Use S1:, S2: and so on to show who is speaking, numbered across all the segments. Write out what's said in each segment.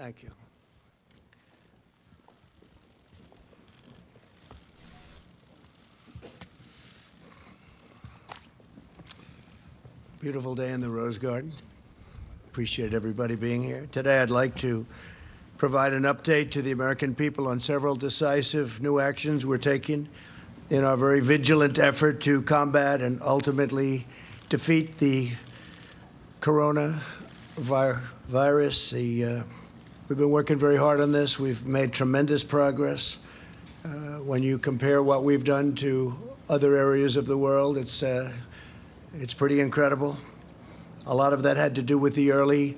S1: Thank you. Beautiful day in the Rose Garden. Appreciate everybody being here. Today I'd like to provide an update to the American people on several decisive new actions we're taking in our very vigilant effort to combat and ultimately defeat the coronavirus. We've been working very hard on this. We've made tremendous progress. When you compare what we've done to other areas of the world, it's pretty incredible. A lot of that had to do with the early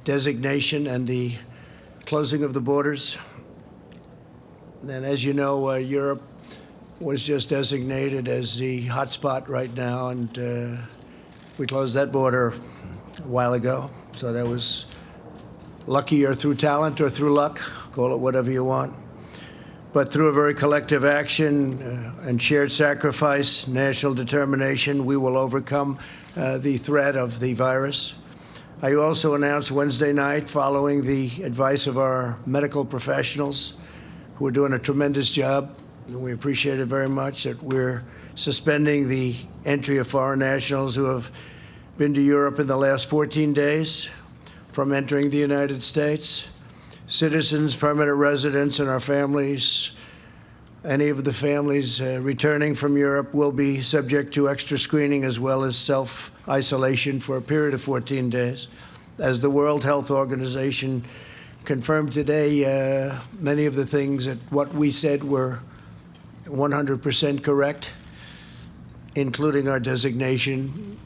S1: designation and the closing of the borders. And as you know, Europe was just designated as the hotspot right now, and we closed that border a while ago. So that was lucky, or through talent, or through luck, call it whatever you want. But through a very collective action and shared sacrifice, national determination, we will overcome the threat of the virus. I also announced Wednesday night, following the advice of our medical professionals, who are doing a tremendous job, and we appreciate it very much, that we're suspending the entry of foreign nationals who have been to Europe in the last 14 days from entering the United States. Citizens, permanent residents, and our families, any of the families returning from Europe, will be subject to extra screening as well as self-isolation for a period of 14 days. As the World Health Organization confirmed today, many of the things that what we said were 100% correct, including our designation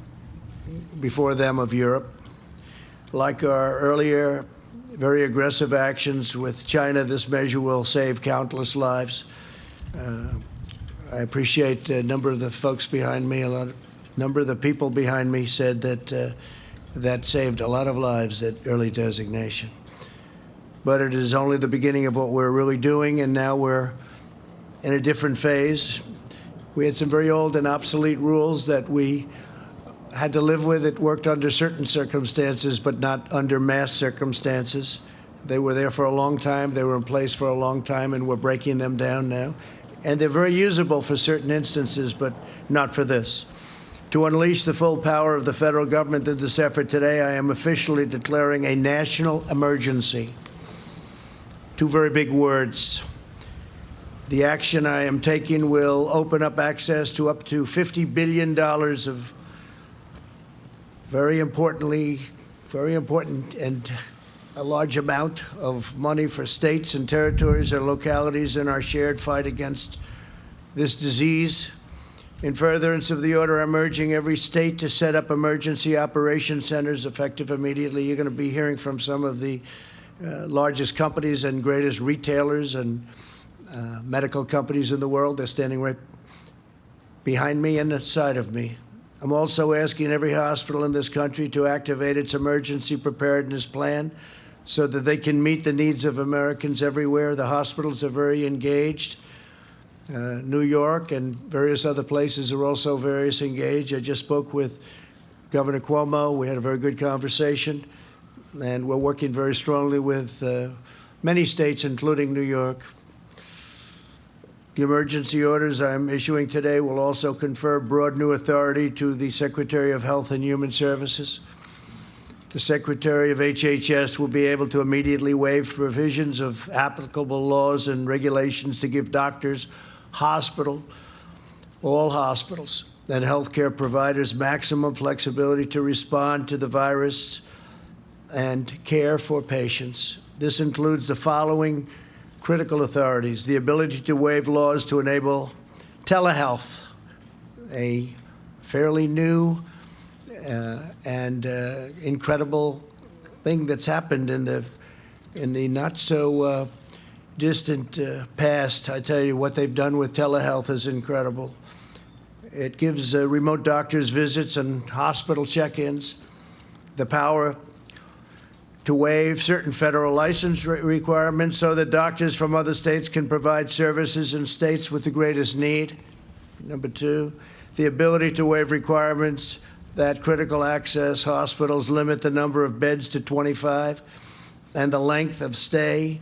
S1: before them of Europe. Like our earlier very aggressive actions with China, this measure will save countless lives. I appreciate a number of the folks behind me, number of the people behind me said that that saved a lot of lives, that early designation. But it is only the beginning of what we're really doing, and now we're in a different phase. We had some very old and obsolete rules that we had to live with. It worked under certain circumstances, but not under mass circumstances. They were there for a long time. They were in place for a long time, and we're breaking them down now. And they're very usable for certain instances, but not for this. To unleash the full power of the federal government in this effort today, I am officially declaring a national emergency. Two very big words. The action I am taking will open up access to up to $50 billion of very important and a large amount of money for states and territories and localities in our shared fight against this disease. In furtherance of the order, I'm urging every state to set up emergency operation centers effective immediately. You're going to be hearing from some of the largest companies and greatest retailers and medical companies in the world. They're standing right behind me and aside of me. I'm also asking every hospital in this country to activate its emergency preparedness plan so that they can meet the needs of Americans everywhere. The hospitals are very engaged. New York and various other places are also very engaged. I just spoke with Governor Cuomo. We had a very good conversation, and we're working very strongly with many states, including New York. The emergency orders I'm issuing today will also confer broad new authority to the Secretary of Health and Human Services. The Secretary of HHS will be able to immediately waive provisions of applicable laws and regulations to give doctors, all hospitals, and healthcare providers maximum flexibility to respond to the virus and care for patients. This includes the following critical authorities: the ability to waive laws to enable telehealth, a fairly new and incredible thing that's happened in the not so distant past. I tell you, what they've done with telehealth is incredible. It gives remote doctors visits and hospital check-ins, the power to waive certain federal license requirements so that doctors from other states can provide services in states with the greatest need. Number two, the ability to waive requirements that critical access hospitals limit the number of beds to 25 and the length of stay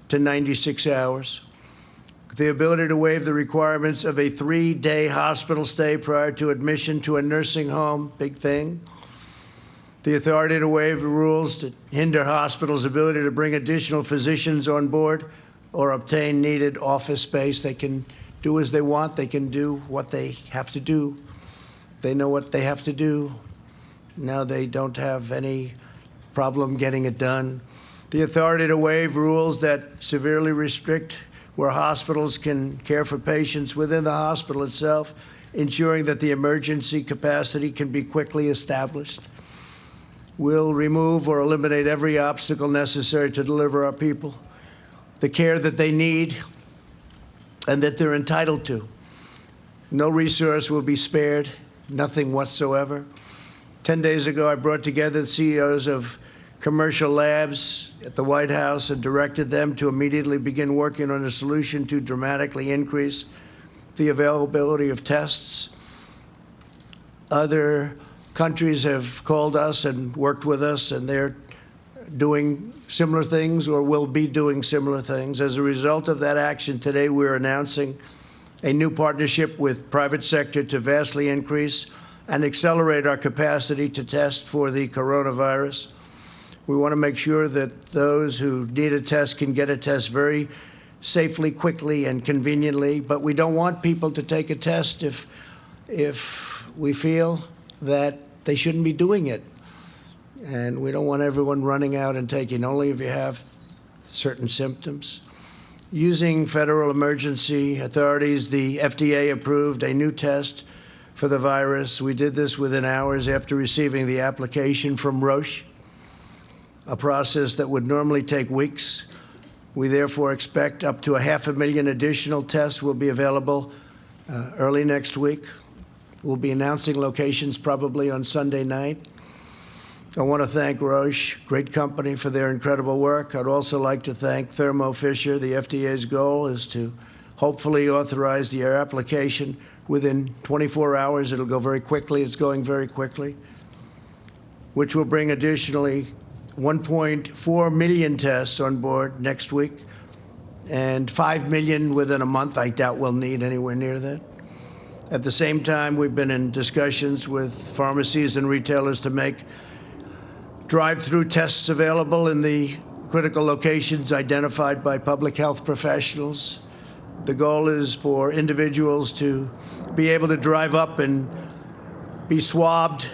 S1: to 96 hours. The ability to waive the requirements of a 3-day hospital stay prior to admission to a nursing home, big thing. The authority to waive the rules to hinder hospitals' ability to bring additional physicians on board or obtain needed office space. They can do as they want. They can do what they have to do. They know what they have to do. Now they don't have any problem getting it done. The authority to waive rules that severely restrict where hospitals can care for patients within the hospital itself, ensuring that the emergency capacity can be quickly established. We'll remove or eliminate every obstacle necessary to deliver our people the care that they need and that they're entitled to. No resource will be spared, nothing whatsoever. 10 days ago, I brought together the CEOs of commercial labs at the White House and directed them to immediately begin working on a solution to dramatically increase the availability of tests. Other countries have called us and worked with us, and they're doing similar things or will be doing similar things. As a result of that action, today we're announcing a new partnership with private sector to vastly increase and accelerate our capacity to test for the coronavirus. We want to make sure that those who need a test can get a test very safely, quickly, and conveniently, but we don't want people to take a test if we feel that they shouldn't be doing it. And we don't want everyone running out and taking, only if you have certain symptoms. Using federal emergency authorities, the FDA approved a new test for the virus. We did this within hours after receiving the application from Roche, a process that would normally take weeks. We therefore expect up to 500,000 additional tests will be available early next week. We'll be announcing locations probably on Sunday night. I want to thank Roche, great company, for their incredible work. I'd also like to thank Thermo Fisher. The FDA's goal is to hopefully authorize the application within 24 hours. It'll go very quickly. It's going very quickly, which will bring additionally 1.4 million tests on board next week and 5 million within a month. I doubt we'll need anywhere near that. At the same time, we've been in discussions with pharmacies and retailers to make drive-through tests available in the critical locations identified by public health professionals. The goal is for individuals to be able to drive up and be swabbed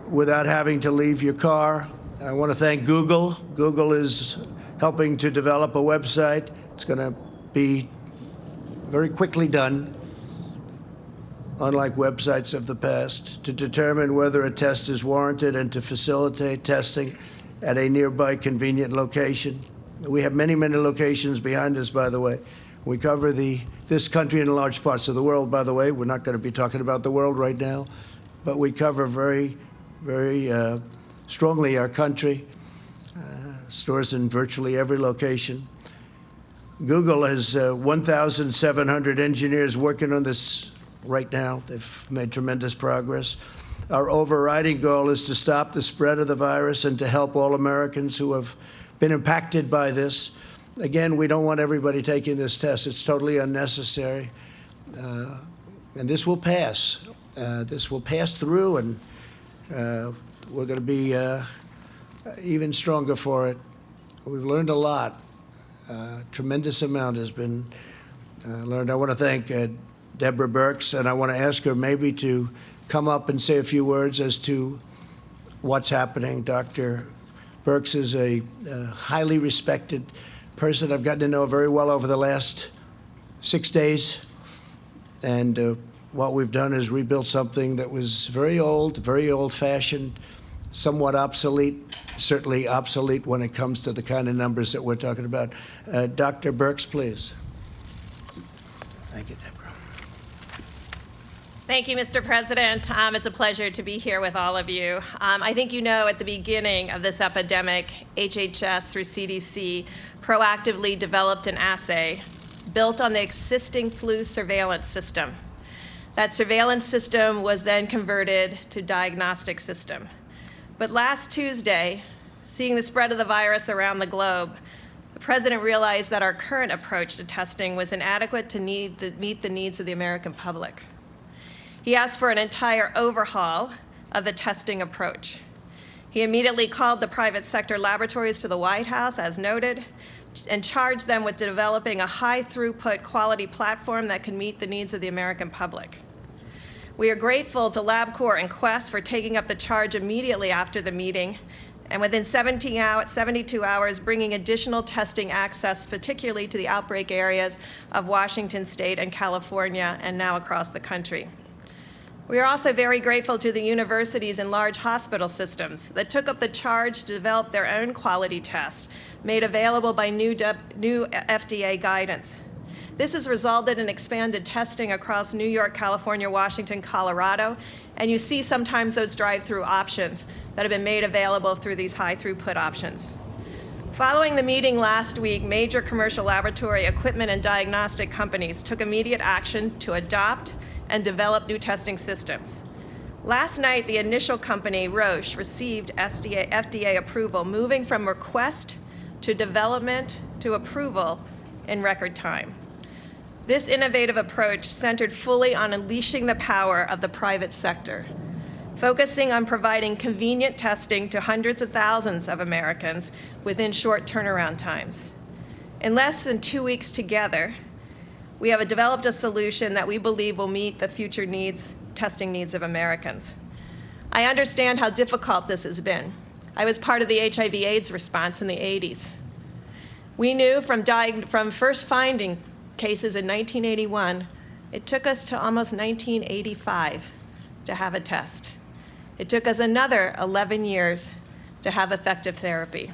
S1: without having to leave your car. I want to thank Google. Google is helping to develop a website. It's going to be very quickly done, unlike websites of the past, to determine whether a test is warranted and to facilitate testing at a nearby convenient location. We have many, many locations behind us, by the way. We cover this country and large parts of the world, by the way. We're not going to be talking about the world right now, but we cover very, very strongly our country, stores in virtually every location. Google has 1,700 engineers working on this right now. They've made tremendous progress. Our overriding goal is to stop the spread of the virus and to help all Americans who have been impacted by this. Again, we don't want everybody taking this test. It's totally unnecessary. And this will pass. This will pass through, and we're going to be even stronger for it. We've learned a lot. Tremendous amount has been learned. I want to thank Deborah Birx, and I want to ask her maybe to come up and say a few words as to what's happening. Dr. Birx is a highly respected person I've gotten to know very well over the last 6 days. And what we've done is rebuilt something that was very old-fashioned, somewhat obsolete, certainly obsolete when it comes to the kind of numbers that we're talking about. Dr. Birx, please. Thank you, Deborah.
S2: Thank you, Mr. President. It's a pleasure to be here with all of you. I think you know at the beginning of this epidemic, HHS through CDC proactively developed an assay built on the existing flu surveillance system. That surveillance system was then converted to diagnostic system. But last Tuesday, seeing the spread of the virus around the globe, the President realized that our current approach to testing was inadequate to meet the needs of the American public. He asked for an entire overhaul of the testing approach. He immediately called the private sector laboratories to the White House, as noted, and charged them with developing a high-throughput quality platform that can meet the needs of the American public. We are grateful to LabCorp and Quest for taking up the charge immediately after the meeting, and within 72 hours, bringing additional testing access, particularly to the outbreak areas of Washington State and California, and now across the country. We are also very grateful to the universities and large hospital systems that took up the charge to develop their own quality tests, made available by new FDA guidance. This has resulted in expanded testing across New York, California, Washington, Colorado, and you see sometimes those drive-through options that have been made available through these high-throughput options. Following the meeting last week, major commercial laboratory equipment and diagnostic companies took immediate action to adopt and develop new testing systems. Last night, the initial company, Roche, received FDA approval, moving from request to development to approval in record time. This innovative approach centered fully on unleashing the power of the private sector, focusing on providing convenient testing to hundreds of thousands of Americans within short turnaround times. In less than 2 weeks together, we have developed a solution that we believe will meet the future testing needs of Americans. I understand how difficult this has been. I was part of the HIV/AIDS response in the 80s. We knew from first finding cases in 1981, it took us to almost 1985 to have a test. It took us another 11 years to have effective therapy.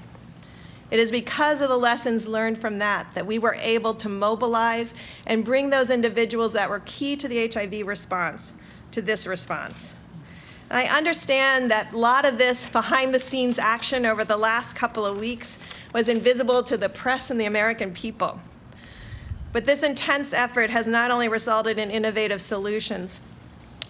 S2: It is because of the lessons learned from that we were able to mobilize and bring those individuals that were key to the HIV response to this response. I understand that a lot of this behind-the-scenes action over the last couple of weeks was invisible to the press and the American people. But this intense effort has not only resulted in innovative solutions,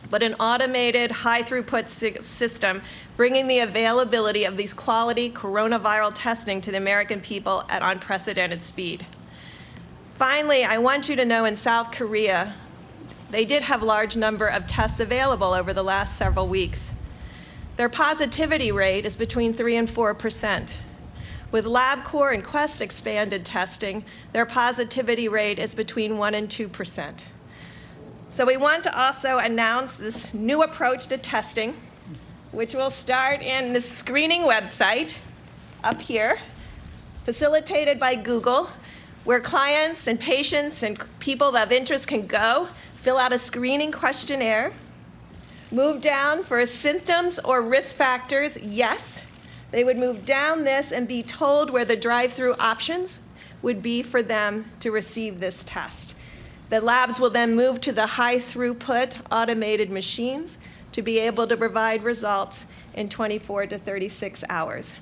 S2: but an automated, high-throughput system bringing the availability of these quality coronavirus testing to the American people at unprecedented speed. Finally, I want you to know in South Korea, they did have a large number of tests available over the last several weeks. Their positivity rate is between 3% and 4%. With LabCorp and Quest expanded testing, their positivity rate is between 1% and 2%. So we want to also announce this new approach to testing, which will start in the screening website up here, facilitated by Google, where clients and patients and people of interest can go, fill out a screening questionnaire, move down for symptoms or risk factors, yes. They would move down this and be told where the drive-through options would be for them to receive this test. The labs will then move to the high-throughput automated machines to be able to provide results in 24 to 36 hours.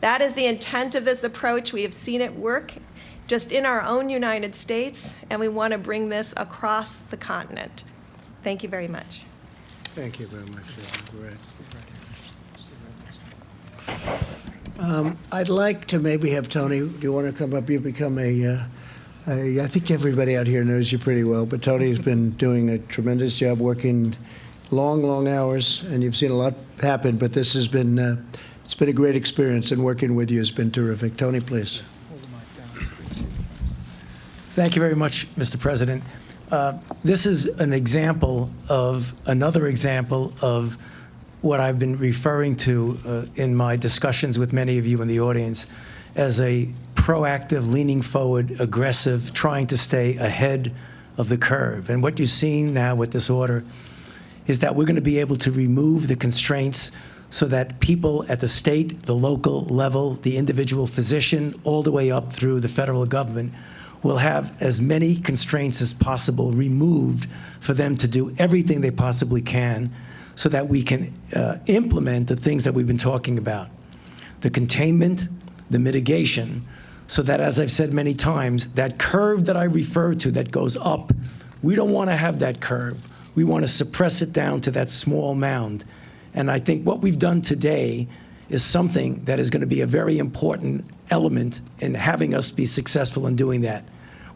S2: That is the intent of this approach. We have seen it work just in our own United States, and we want to bring this across the continent. Thank you very much.
S1: Thank you very much, Greg. I'd like to maybe have Tony, do you want to come up? You've become I think everybody out here knows you pretty well, but Tony has been doing a tremendous job working long hours, and you've seen a lot happen, but this has been, it's been a great experience, and working with you has been terrific. Tony, please.
S3: Thank you very much, Mr. President. This is an example of, another example of what I've been referring to in my discussions with many of you in the audience as a proactive, leaning forward, aggressive, trying to stay ahead of the curve. And what you're seeing now with this order is that we're going to be able to remove the constraints so that people at the state, the local level, the individual physician, all the way up through the federal government will have as many constraints as possible removed for them to do everything they possibly can so that we can implement the things that we've been talking about. The containment, the mitigation, so that, as I've said many times, that curve that I refer to that goes up, we don't want to have that curve. We want to suppress it down to that small mound. And I think what we've done today is something that is going to be a very important element in having us be successful in doing that.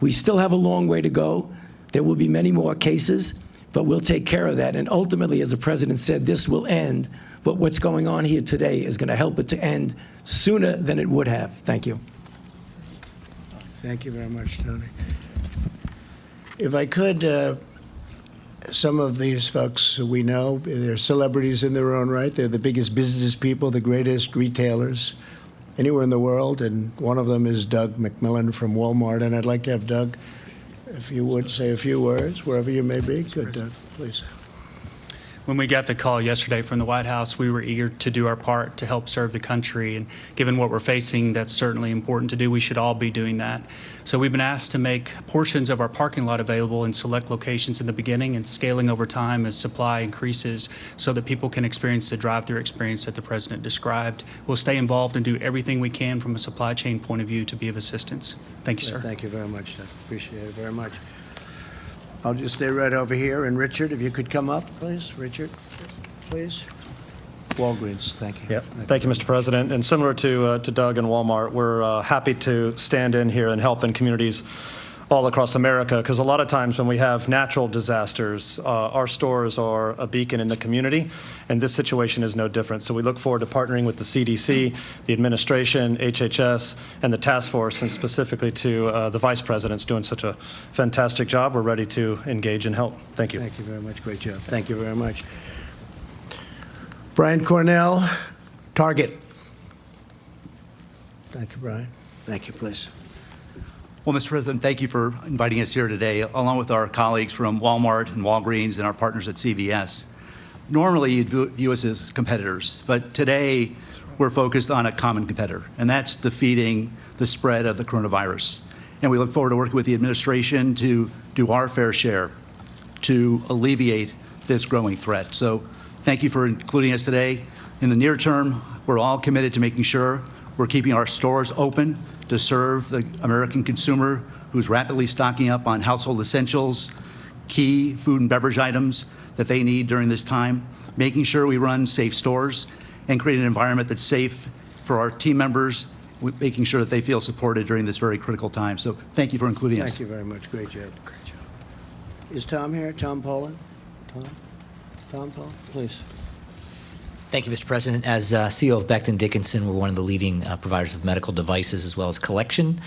S3: We still have a long way to go. There will be many more cases, but we'll take care of that. And ultimately, as the president said, this will end. But what's going on here today is going to help it to end sooner than it would have. Thank you.
S1: Thank you very much, Tony. If I could, some of these folks we know, they're celebrities in their own right. They're the biggest business people, the greatest retailers anywhere in the world, and one of them is Doug McMillon from Walmart. And I'd like to have Doug, if you would, say a few words, wherever you may be. Good, Doug, please.
S4: When we got the call yesterday from the White House, we were eager to do our part to help serve the country. And given what we're facing, that's certainly important to do. We should all be doing that. So we've been asked to make portions of our parking lot available in select locations in the beginning and scaling over time as supply increases so that people can experience the drive-through experience that the president described. We'll stay involved and do everything we can from a supply chain point of view to be of assistance. Thank you, sir.
S1: Thank you very much, Doug. Appreciate it very much. I'll just stay right over here. And Richard, if you could come up, please. Richard, please. Walgreens, thank you.
S5: Yeah, thank you, Mr. President. And similar to Doug and Walmart, we're happy to stand in here and help in communities all across America, because a lot of times when we have natural disasters, our stores are a beacon in the community, and this situation is no different. So we look forward to partnering with the CDC, the administration, HHS, and the task force, and specifically to the Vice President's doing such a fantastic job. We're ready to engage and help. Thank you.
S1: Thank you very much. Great job. Thank you very much. Brian Cornell, Target. Thank you, Brian. Thank you, please.
S6: Well, Mr. President, thank you for inviting us here today, along with our colleagues from Walmart and Walgreens and our partners at CVS. Normally, you'd view us as competitors, but today we're focused on a common competitor, and that's defeating the spread of the coronavirus. And we look forward to working with the administration to do our fair share to alleviate this growing threat. So thank you for including us today. In the near term, we're all committed to making sure we're keeping our stores open to serve the American consumer who's rapidly stocking up on household essentials, key food and beverage items that they need during this time, making sure we run safe stores and create an environment that's safe for our team members, making sure that they feel supported during this very critical time. So thank you for including us.
S1: Thank you very much. Great job. Is Tom here? Tom Poland? Tom Poland, please.
S7: Thank you, Mr. President. As CEO of Becton Dickinson, we're one of the leading providers of medical devices as well as collection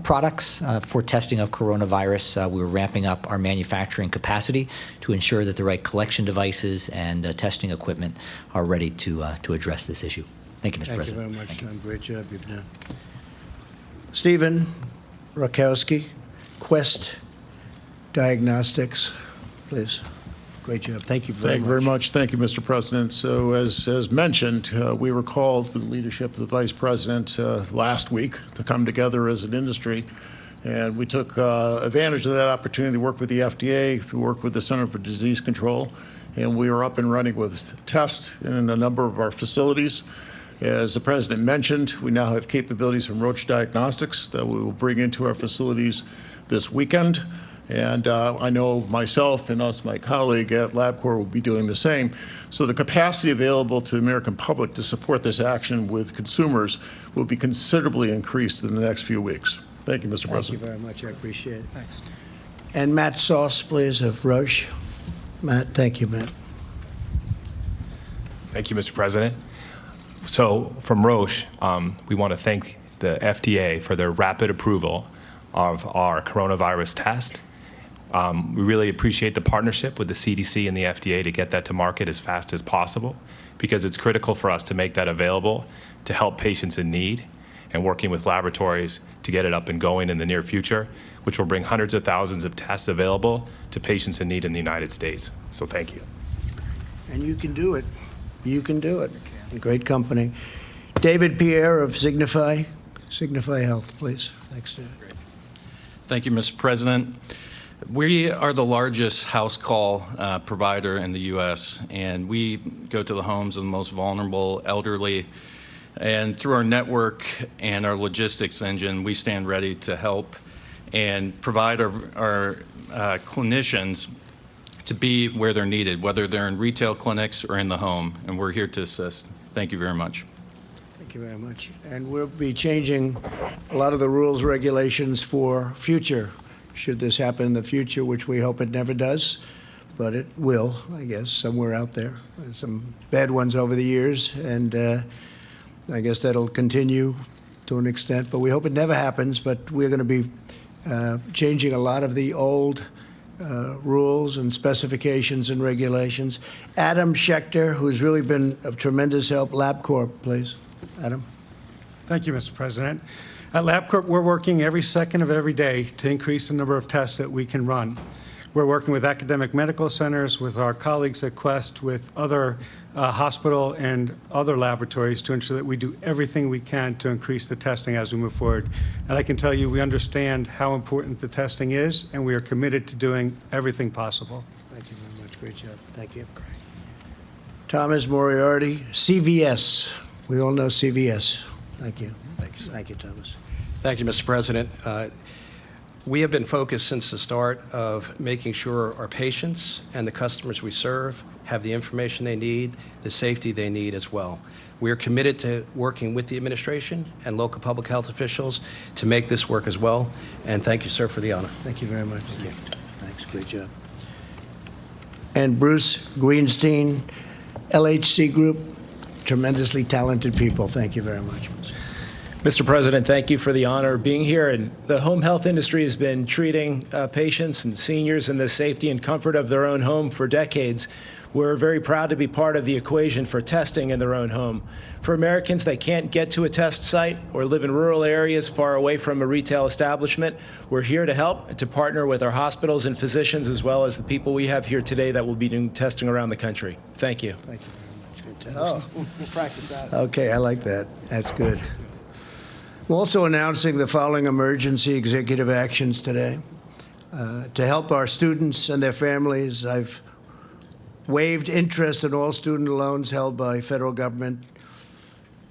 S7: products for testing of coronavirus. We're ramping up our manufacturing capacity to ensure that the right collection devices and testing equipment are ready to address this issue. Thank you, Mr. President.
S1: Thank you very much, Tom. Great job you've done. Stephen Rakowski, Quest Diagnostics, please. Great job. Thank you very much.
S8: Thank you very much. Thank you, Mr. President. So as mentioned, we were called with the leadership of the Vice President last week to come together as an industry. And we took advantage of that opportunity to work with the FDA, to work with the Center for Disease Control. And we are up and running with tests in a number of our facilities. As the President mentioned, we now have capabilities from Roche Diagnostics that we will bring into our facilities this weekend. And I know myself and my colleague at LabCorp will be doing the same. So the capacity available to the American public to support this action with consumers will be considerably increased in the next few weeks. Thank you, Mr. President.
S1: Thank you very much. I appreciate it. Thanks. And Matt Sauce, please, of Roche. Matt, thank you, Matt.
S9: Thank you, Mr. President. So from Roche, we want to thank the FDA for their rapid approval of our coronavirus test. We really appreciate the partnership with the CDC and the FDA to get that to market as fast as possible, because it's critical for us to make that available to help patients in need, and working with laboratories to get it up and going in the near future, which will bring hundreds of thousands of tests available to patients in need in the United States. So thank you.
S1: And you can do it. You can do it. A great company. David Pierre of Signify Health, please. Thanks, Dave.
S10: Thank you, Mr. President. We are the largest house call provider in the U.S., and we go to the homes of the most vulnerable elderly. And through our network and our logistics engine, we stand ready to help and provide our clinicians to be where they're needed, whether they're in retail clinics or in the home, and we're here to assist. Thank you very much.
S1: you very much. And we'll be changing a lot of the rules, regulations for future, should this happen in the future, which we hope it never does, but it will, I guess, somewhere out there. There's some bad ones over the years, and I guess that'll continue to an extent, but we hope it never happens. But we're going to be changing a lot of the old rules and specifications and regulations. Adam Schechter, who's really been of tremendous help. LabCorp, please. Adam.
S11: Thank you, Mr. President. At LabCorp, we're working every second of every day to increase the number of tests that we can run. We're working with academic medical centers, with our colleagues at Quest, with other hospital and other laboratories to ensure that we do everything we can to increase the testing as we move forward. And I can tell you we understand how important the testing is, and we are committed to doing everything possible.
S1: Thank you very much. Great job. Thank you. Thomas Moriarty, CVS. We all know CVS. Thank you. Thank you, Thomas.
S12: Thank you, Mr. President. We have been focused since the start of making sure our patients and the customers we serve have the information they need, the safety they need as well. We are committed to working with the administration and local public health officials to make this work as well. And thank you, sir, for the honor.
S1: Thank you very much. Thank you. Thanks. Great job. And Bruce Greenstein, LHC Group, tremendously talented people. Thank you very much.
S13: Mr. President, thank you for the honor of being here. And the home health industry has been treating patients and seniors in the safety and comfort of their own home for decades. We're very proud to be part of the equation for testing in their own home. For Americans that can't get to a test site or live in rural areas far away from a retail establishment, we're here to help and to partner with our hospitals and physicians, as well as the people we have here today that will be doing testing around the country. Thank you.
S1: Thank you very much. Fantastic.
S13: Oh, we'll practice that.
S1: Okay, I like that. That's good. We're also announcing the following emergency executive actions today. To help our students and their families, I've waived interest in all student loans held by federal government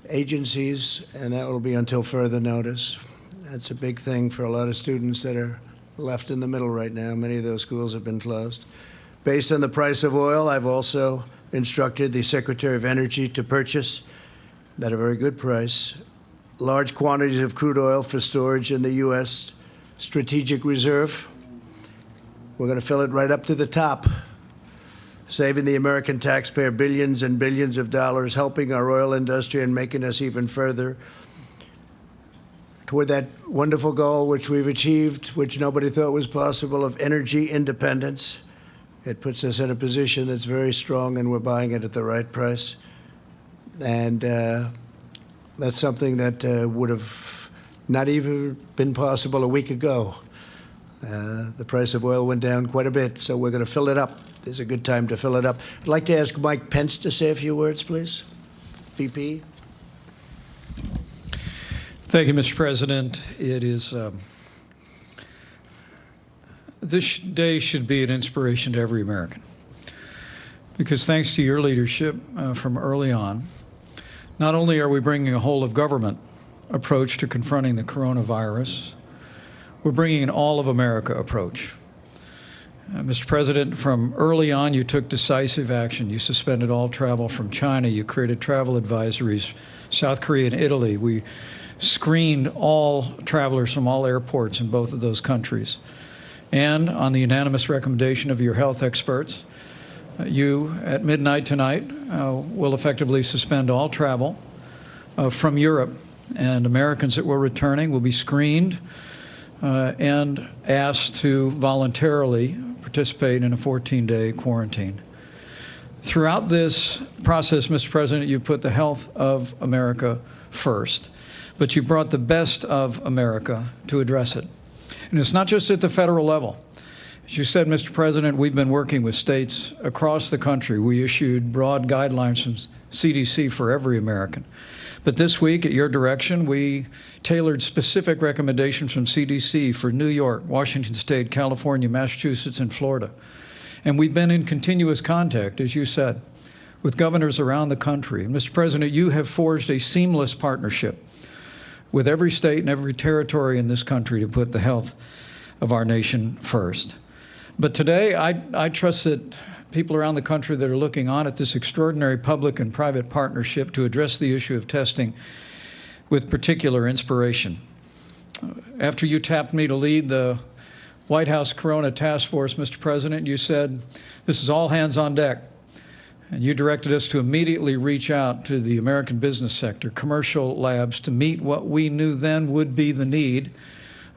S1: agencies, and that will be until further notice. That's a big thing for a lot of students that are left in the middle right now. Many of those schools have been closed. Based on the price of oil, I've also instructed the Secretary of Energy to purchase, at a very good price, large quantities of crude oil for storage in the U.S. Strategic Reserve. We're going to fill it right up to the top, saving the American taxpayer billions and billions of dollars, helping our oil industry and making us even further toward that wonderful goal which we've achieved, which nobody thought was possible, of energy independence. It puts us in a position that's very strong, and we're buying it at the right price. And that's something that would have not even been possible a week ago. The price of oil went down quite a bit, so we're going to fill it up. There's a good time to fill it up. I'd like to ask Mike Pence to say a few words, please. VP.
S14: Thank you, Mr. President. It is this day should be an inspiration to every American, because thanks to your leadership from early on, not only are we bringing a whole of government approach to confronting the coronavirus, we're bringing an all of America approach. Mr. President, from early on, you took decisive action. You suspended all travel from China. You created travel advisories, South Korea and Italy. We screened all travelers from all airports in both of those countries. And on the unanimous recommendation of your health experts, you, at midnight tonight, will effectively suspend all travel from Europe, and Americans that were returning will be screened and asked to voluntarily participate in a 14-day quarantine. Throughout this process, Mr. President, you put the health of America first, but you brought the best of America to address it. And it's not just at the federal level. As you said, Mr. President, we've been working with states across the country. We issued broad guidelines from CDC for every American. But this week, at your direction, we tailored specific recommendations from CDC for New York, Washington State, California, Massachusetts, and Florida. And we've been in continuous contact, as you said, with governors around the country. And Mr. President, you have forged a seamless partnership with every state and every territory in this country to put the health of our nation first. But today, I trust that people around the country that are looking on at this extraordinary public and private partnership to address the issue of testing with particular inspiration. After you tapped me to lead the White House Corona Task Force, Mr. President, you said, this is all hands on deck. And you directed us to immediately reach out to the American business sector, commercial labs, to meet what we knew then would be the need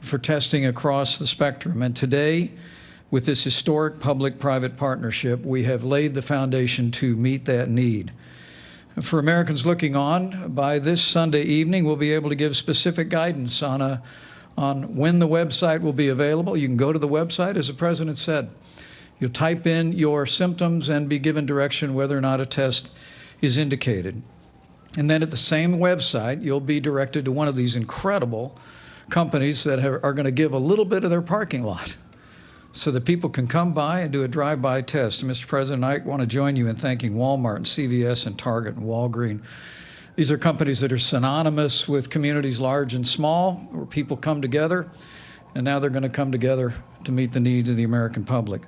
S14: for testing across the spectrum. And today, with this historic public-private partnership, we have laid the foundation to meet that need. For Americans looking on, by this Sunday evening, we'll be able to give specific guidance on when the website will be available. You can go to the website, as the President said. You'll type in your symptoms and be given direction whether or not a test is indicated. And then at the same website, you'll be directed to one of these incredible companies that are going to give a little bit of their parking lot so that people can come by and do a drive-by test. And Mr. President, I want to join you in thanking Walmart and CVS and Target and Walgreens. These are companies that are synonymous with communities large and small, where people come together, and now they're going to come together to meet the needs of the American public.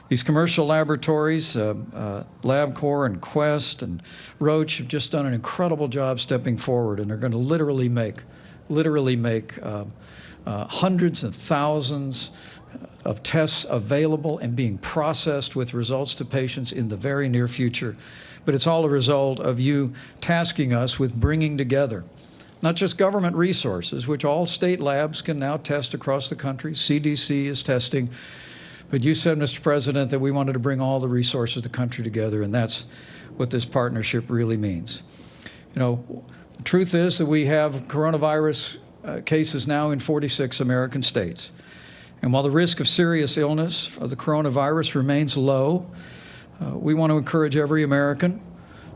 S14: These commercial laboratories, LabCorp and Quest and Roche, have just done an incredible job stepping forward, and they're going to literally make hundreds of thousands of tests available and being processed with results to patients in the very near future. But it's all a result of you tasking us with bringing together not just government resources, which all state labs can now test across the country. CDC is testing. But you said, Mr. President, that we wanted to bring all the resources of the country together, and that's what this partnership really means. You know, the truth is that we have coronavirus cases now in 46 American states. And while the risk of serious illness of the coronavirus remains low, we want to encourage every American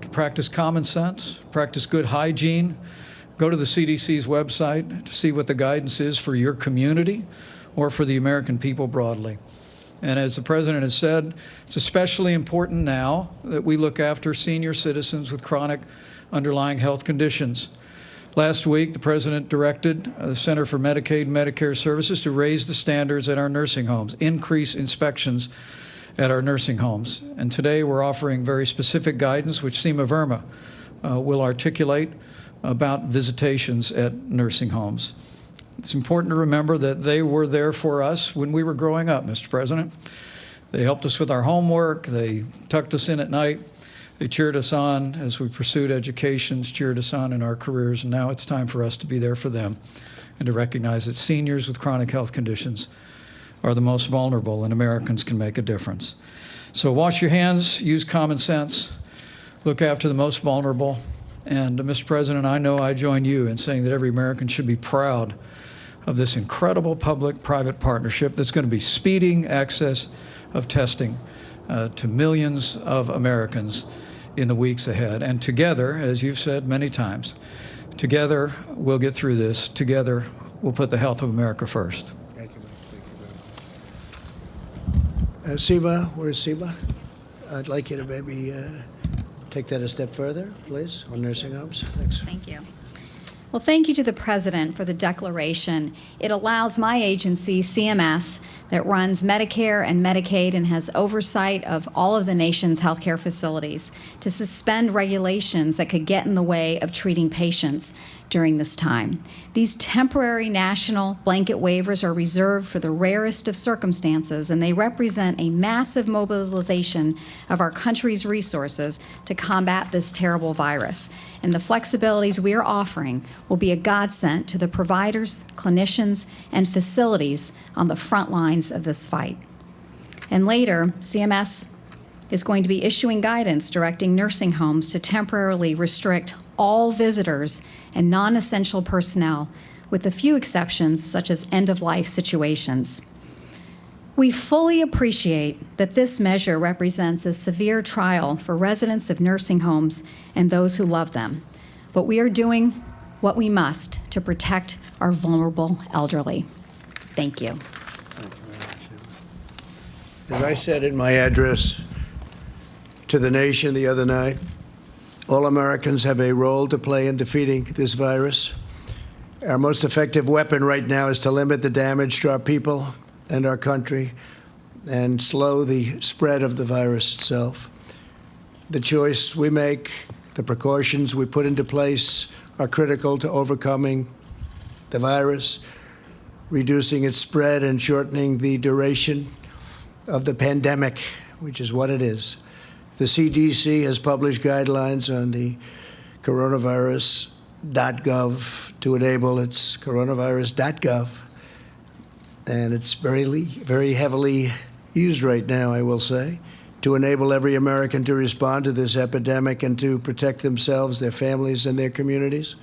S14: to practice common sense, practice good hygiene, go to the CDC's website to see what the guidance is for your community or for the American people broadly. And as the President has said, it's especially important now that we look after senior citizens with chronic underlying health conditions. Last week, the President directed the Center for Medicaid and Medicare Services to raise the standards at our nursing homes, increase inspections at our nursing homes. And today we're offering very specific guidance, which Seema Verma will articulate about visitations at nursing homes. It's important to remember that they were there for us when we were growing up, Mr. President. They helped us with our homework. They tucked us in at night. They cheered us on as we pursued educations, cheered us on in our careers, and now it's time for us to be there for them and to recognize that seniors with chronic health conditions are the most vulnerable, and Americans can make a difference. So wash your hands, use common sense, look after the most vulnerable. And Mr. President, I know I join you in saying that every American should be proud of this incredible public-private partnership that's going to be speeding access of testing to millions of Americans in the weeks ahead. And together, as you've said many times, together we'll get through this. Together we'll put the health of America first.
S1: Thank you. Seema, where's Seema? I'd like you to maybe take that a step further, please, on nursing homes. Thanks.
S15: Thank you. Well, thank you to the President for the declaration. It allows my agency, CMS, that runs Medicare and Medicaid and has oversight of all of the nation's healthcare facilities, to suspend regulations that could get in the way of treating patients during this time. These temporary national blanket waivers are reserved for the rarest of circumstances, and they represent a massive mobilization of our country's resources to combat this terrible virus. And the flexibilities we are offering will be a godsend to the providers, clinicians, and facilities on the front lines of this fight. And later, CMS is going to be issuing guidance directing nursing homes to temporarily restrict all visitors and non-essential personnel, with a few exceptions such as end-of-life situations. We fully appreciate that this measure represents a severe trial for residents of nursing homes and those who love them, but we are doing what we must to protect our vulnerable elderly. Thank you.
S1: As I said in my address to the nation the other night, all Americans have a role to play in defeating this virus. Our most effective weapon right now is to limit the damage to our people and our country and slow the spread of the virus itself. The choice we make, the precautions we put into place are critical to overcoming the virus, reducing its spread, and shortening the duration of the pandemic, which is what it is. The CDC has published guidelines on the coronavirus.gov to enable its coronavirus.gov, and it's very heavily used right now, I will say, to enable every American to respond to this epidemic and to protect themselves, their families, and their communities.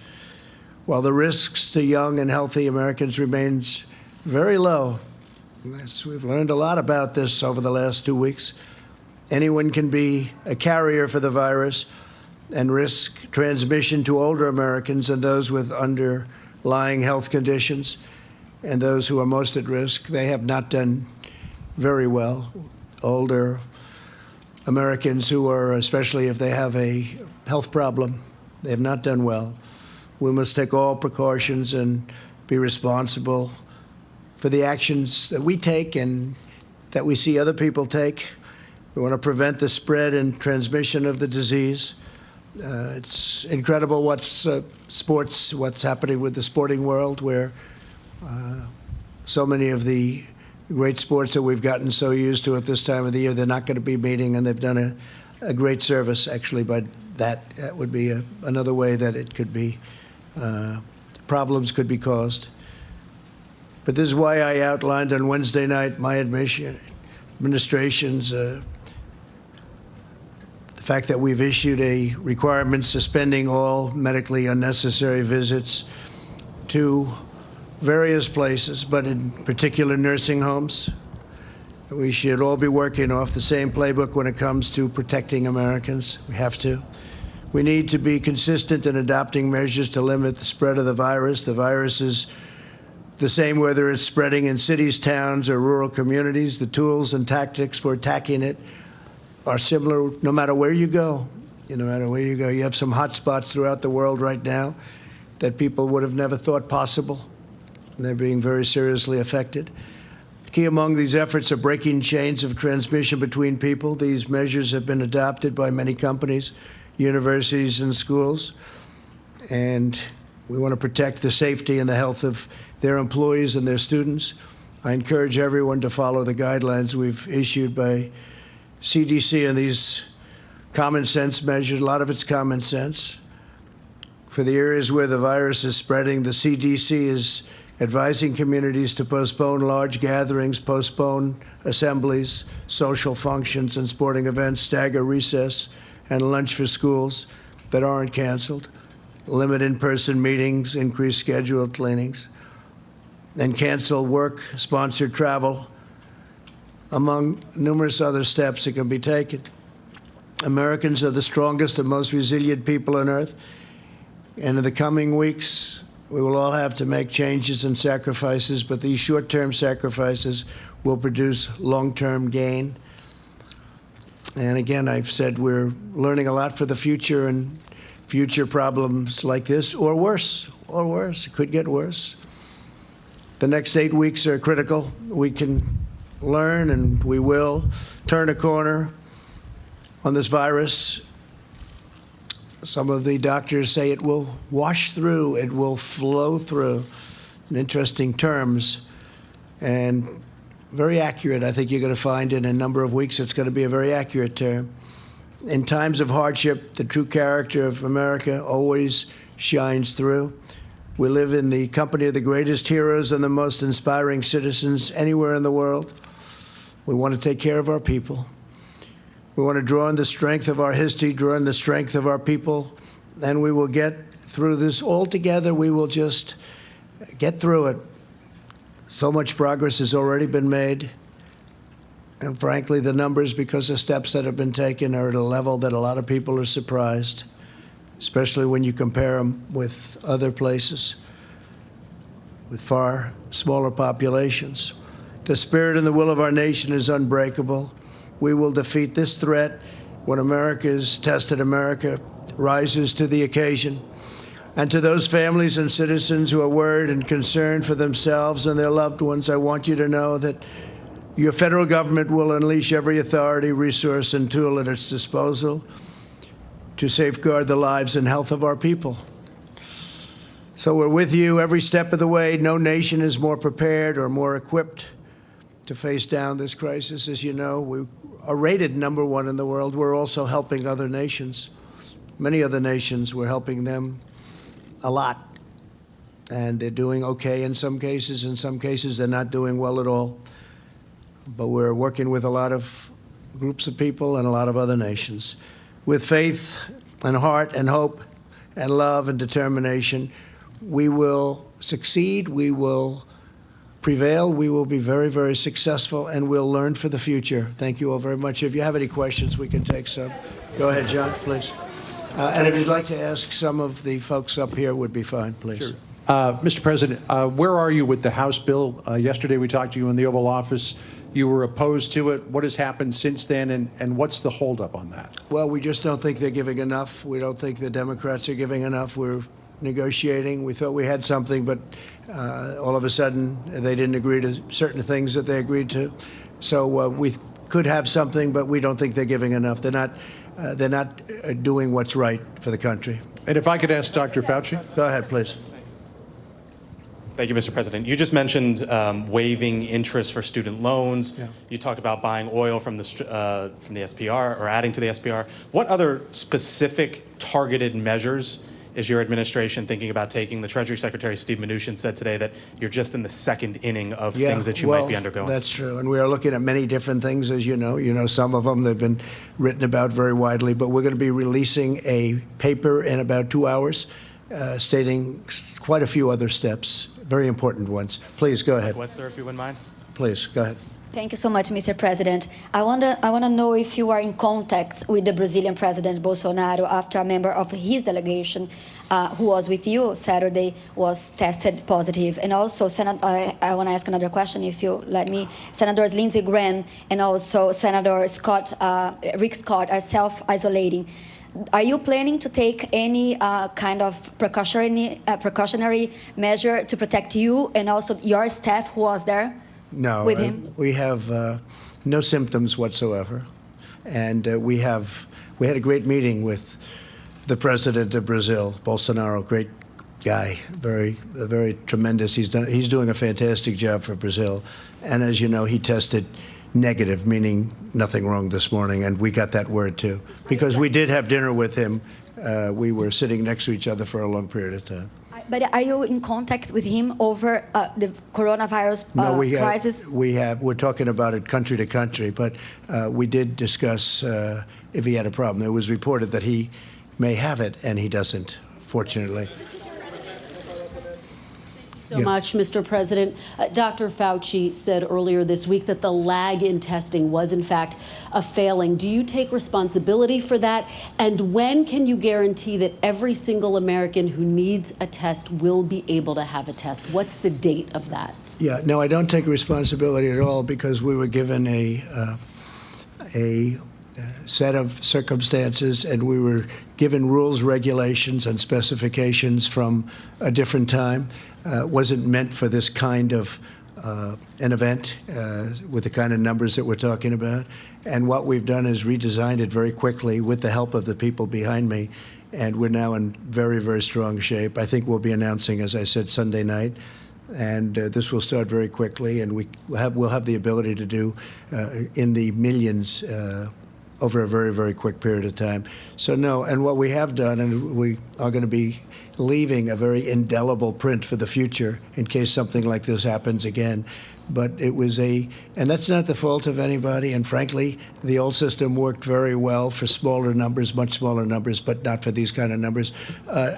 S1: While the risks to young and healthy Americans remains very low, we've learned a lot about this over the last 2 weeks. Anyone can be a carrier for the virus and risk transmission to older Americans and those with underlying health conditions and those who are most at risk. They have not done very well. Older Americans who are, especially if they have a health problem, they have not done well. We must take all precautions and be responsible for the actions that we take and that we see other people take. We want to prevent the spread and transmission of the disease. It's incredible what's happening with the sporting world, where so many of the great sports that we've gotten so used to at this time of the year, they're not going to be meeting, and they've done a great service, actually, but that would be another way that it could be, problems could be caused. But this is why I outlined on Wednesday night my administration's the fact that we've issued a requirement suspending all medically unnecessary visits to various places, but in particular nursing homes. We should all be working off the same playbook when it comes to protecting Americans. We have to. We need to be consistent in adopting measures to limit the spread of the virus. The virus is the same whether it's spreading in cities, towns, or rural communities. The tools and tactics for attacking it are similar no matter where you go. No matter where you go, you have some hot spots throughout the world right now that people would have never thought possible. And they're being very seriously affected. Key among these efforts are breaking chains of transmission between people. These measures have been adopted by many companies, universities, and schools. And we want to protect the safety and the health of their employees and their students. I encourage everyone to follow the guidelines we've issued by CDC and these common sense measures. A lot of it's common sense. For the areas where the virus is spreading, the CDC is advising communities to postpone large gatherings, postpone assemblies, social functions, and sporting events, stagger recess and lunch for schools that aren't canceled, limit in-person meetings, increase scheduled cleanings, and cancel work-sponsored travel, among numerous other steps that can be taken. Americans are the strongest and most resilient people on earth, and in the coming weeks, we will all have to make changes and sacrifices, but these short-term sacrifices will produce long-term gain. And again, I've said we're learning a lot for the future, and future problems like this, or worse, it could get worse. The next 8 weeks are critical. We can learn, and we will turn a corner on this virus. Some of the doctors say it will wash through, it will flow through, in interesting terms, and very accurate. I think you're going to find in a number of weeks it's going to be a very accurate term. In times of hardship, the true character of America always shines through. We live in the company of the greatest heroes and the most inspiring citizens anywhere in the world. We want to take care of our people. We want to draw on the strength of our history, draw on the strength of our people, and we will get through this all together. We will just get through it. So much progress has already been made. And frankly, the numbers, because of steps that have been taken, are at a level that a lot of people are surprised, especially when you compare them with other places with far smaller populations. The spirit and the will of our nation is unbreakable. We will defeat this threat when America is tested. America rises to the occasion. And to those families and citizens who are worried and concerned for themselves and their loved ones, I want you to know that your federal government will unleash every authority, resource, and tool at its disposal to safeguard the lives and health of our people. So we're with you every step of the way. No nation is more prepared or more equipped to face down this crisis. As you know, we are rated #1 in the world. We're also helping other nations. Many other nations, we're helping them a lot. And they're doing okay in some cases. In some cases, they're not doing well at all. But we're working with a lot of groups of people and a lot of other nations. With faith and heart and hope and love and determination, we will succeed, we will prevail, we will be very, very successful, and we'll learn for the future. Thank you all very much. If you have any questions, we can take some. Go ahead, John, please. And if you'd like to ask some of the folks up here, would be fine, please.
S16: Sure. Mr. President, where are you with the House bill? Yesterday we talked to you in the Oval Office. You were opposed to it. What has happened since then, and what's the holdup on that?
S1: Well, we just don't think they're giving enough. We don't think the Democrats are giving enough. We're negotiating. We thought we had something, but all of a sudden they didn't agree to certain things that they agreed to. So we could have something, but we don't think they're giving enough. They're not doing what's right for the country.
S16: And if I could ask Dr. Fauci?
S1: Go ahead, please.
S17: Thank you, Mr. President. You just mentioned waiving interest for student loans.
S1: Yeah.
S17: You talked about buying oil from the SPR or adding to the SPR. What other specific targeted measures is your administration thinking about taking? The Treasury Secretary, Steve Mnuchin, said today that you're just in the second inning of things that you might be undergoing.
S1: That's true. And we are looking at many different things, as you know. You know some of them. They've been written about very widely. But we're going to be releasing a paper in about 2 hours stating quite a few other steps, very important ones. Please, go ahead.
S17: What, sir, if you wouldn't mind?
S1: Please, go ahead.
S18: Thank you so much, Mr. President. I want to know if you are in contact with the Brazilian President Bolsonaro after a member of his delegation who was with you Saturday was tested positive. And also, I want to ask another question, if you let me. Senators Lindsey Graham and also Senator Rick Scott are self-isolating. Are you planning to take any kind of precautionary measure to protect you and also your staff who was there?
S1: No,
S18: with him?
S1: We have no symptoms whatsoever, and we had a great meeting with the president of Brazil, Bolsonaro. Great guy, very tremendous. He's doing a fantastic job for Brazil, and as you know, he tested negative, meaning nothing wrong this morning, and we got that word too because we did have dinner with him. We were sitting next to each other for a long period of time.
S18: But are you in contact with him over the coronavirus crisis?
S1: We're talking about it country to country, but we did discuss if he had a problem. It was reported that he may have it, and he doesn't, fortunately.
S19: So much, Mr. President. Dr. Fauci said earlier this week that the lag in testing was, in fact, a failing. Do you take responsibility for that? And when can you guarantee that every single American who needs a test will be able to have a test? What's the date of that?
S1: Yeah, no, I don't take responsibility at all because we were given a set of circumstances and we were given rules, regulations, and specifications from a different time. Wasn't meant for this kind of an event with the kind of numbers that we're talking about. And what we've done is redesigned it very quickly with the help of the people behind me. And we're now in very, very strong shape. I think we'll be announcing, as I said, Sunday night. And this will start very quickly. And we'll have the ability to do in the millions over a very, very quick period of time. So no, and what we have done, and we are going to be leaving a very indelible print for the future in case something like this happens again. But it was and that's not the fault of anybody. And frankly, the old system worked very well for smaller numbers, much smaller numbers, but not for these kind of numbers.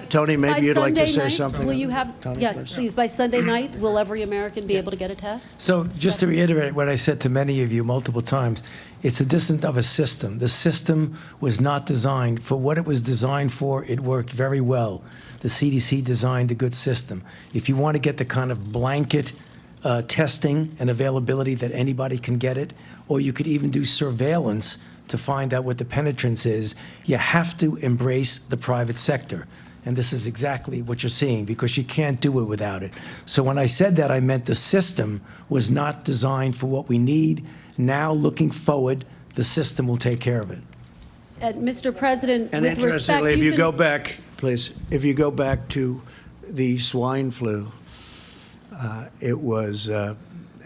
S1: Tony, maybe you'd like to say something.
S19: Will you have,
S1: Tony,
S19: yes, please, by Sunday night, will every American be able to get a test?
S3: So just to reiterate what I said to many of you multiple times, it's a distance of a system. The system was not designed for what it was designed for. It worked very well. The CDC designed a good system. If you want to get the kind of blanket testing and availability that anybody can get it, or you could even do surveillance to find out what the penetrance is, you have to embrace the private sector. And this is exactly what you're seeing because you can't do it without it. So when I said that, I meant the system was not designed for what we need. Now, looking forward, the system will take care of it.
S19: Mr. President,
S1: And
S19: with respect,
S1: interestingly, if you go back, please, if you go back to the swine flu, it was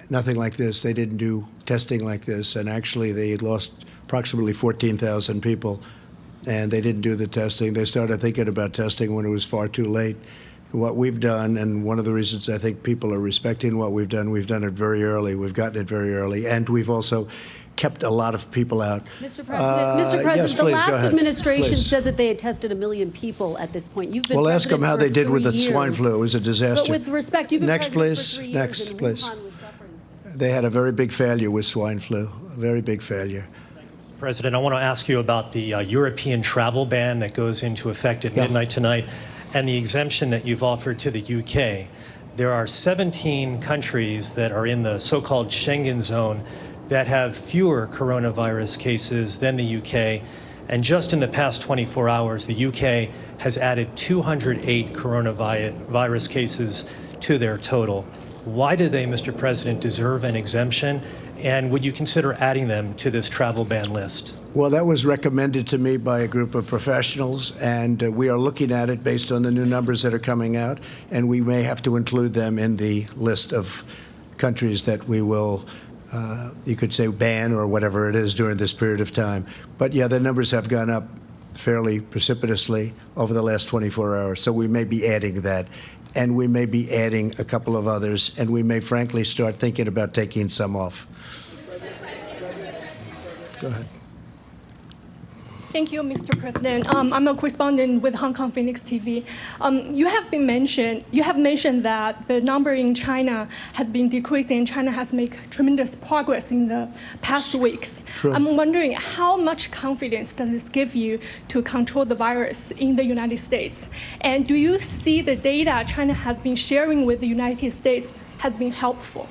S1: nothing like this. They didn't do testing like this, and actually they had lost approximately 14,000 people, and they didn't do the testing. They started thinking about testing when it was far too late. What we've done, and one of the reasons I think people are respecting what we've done it very early. We've gotten it very early, and we've also kept a lot of people out.
S19: Mr. President,
S1: yes,
S19: the
S1: please, go
S19: last
S1: ahead.
S19: administration
S1: Please.
S19: said that they had tested 1 million people at this point. You've been
S1: Well, ask them
S19: president
S1: how
S19: for
S1: they did with
S19: 3
S1: the
S19: years.
S1: swine flu. It was a disaster.
S19: But with respect, you've been
S1: Next,
S19: president
S1: please.
S19: for 3 years,
S1: Next,
S19: and
S1: please.
S19: Wuhan was suffering.
S1: They had a very big failure with swine flu, a very big failure.
S20: President, I want to ask you about the European travel ban that goes into effect at midnight tonight and the exemption that you've offered to the UK. There are 17 countries that are in the so-called Schengen zone that have fewer coronavirus cases than the UK. And just in the past 24 hours, the UK has added 208 coronavirus cases to their total. Why do they, Mr. President, deserve an exemption? And would you consider adding them to this travel ban list?
S1: Well, that was recommended to me by a group of professionals, and we are looking at it based on the new numbers that are coming out, and we may have to include them in the list of countries that we will, you could say, ban or whatever it is during this period of time. But yeah, the numbers have gone up fairly precipitously over the last 24 hours, so we may be adding that. And we may be adding a couple of others, and we may frankly start thinking about taking some off. Go ahead.
S21: Thank you, Mr. President. I'm a correspondent with Hong Kong Phoenix TV. You have mentioned that the number in China has been decreasing. China has made tremendous progress in the past weeks.
S1: True.
S21: I'm wondering how much confidence does this give you to control the virus in the United States? And do you see the data China has been sharing with the United States has been helpful?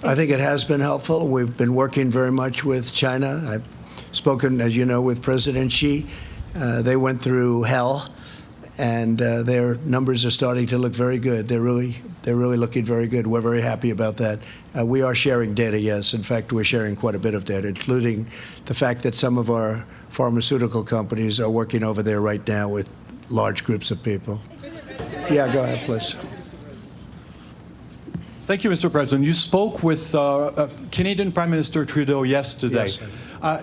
S1: I think it has been helpful. We've been working very much with China. I've spoken, as you know, with President Xi. They went through hell, and their numbers are starting to look very good. They're really looking very good. We're very happy about that. We are sharing data, yes. In fact, we're sharing quite a bit of data, including the fact that some of our pharmaceutical companies are working over there right now with large groups of people. Yeah, go ahead, please.
S22: Thank you, Mr. President. You spoke with Canadian Prime Minister Trudeau yesterday.
S1: Yes.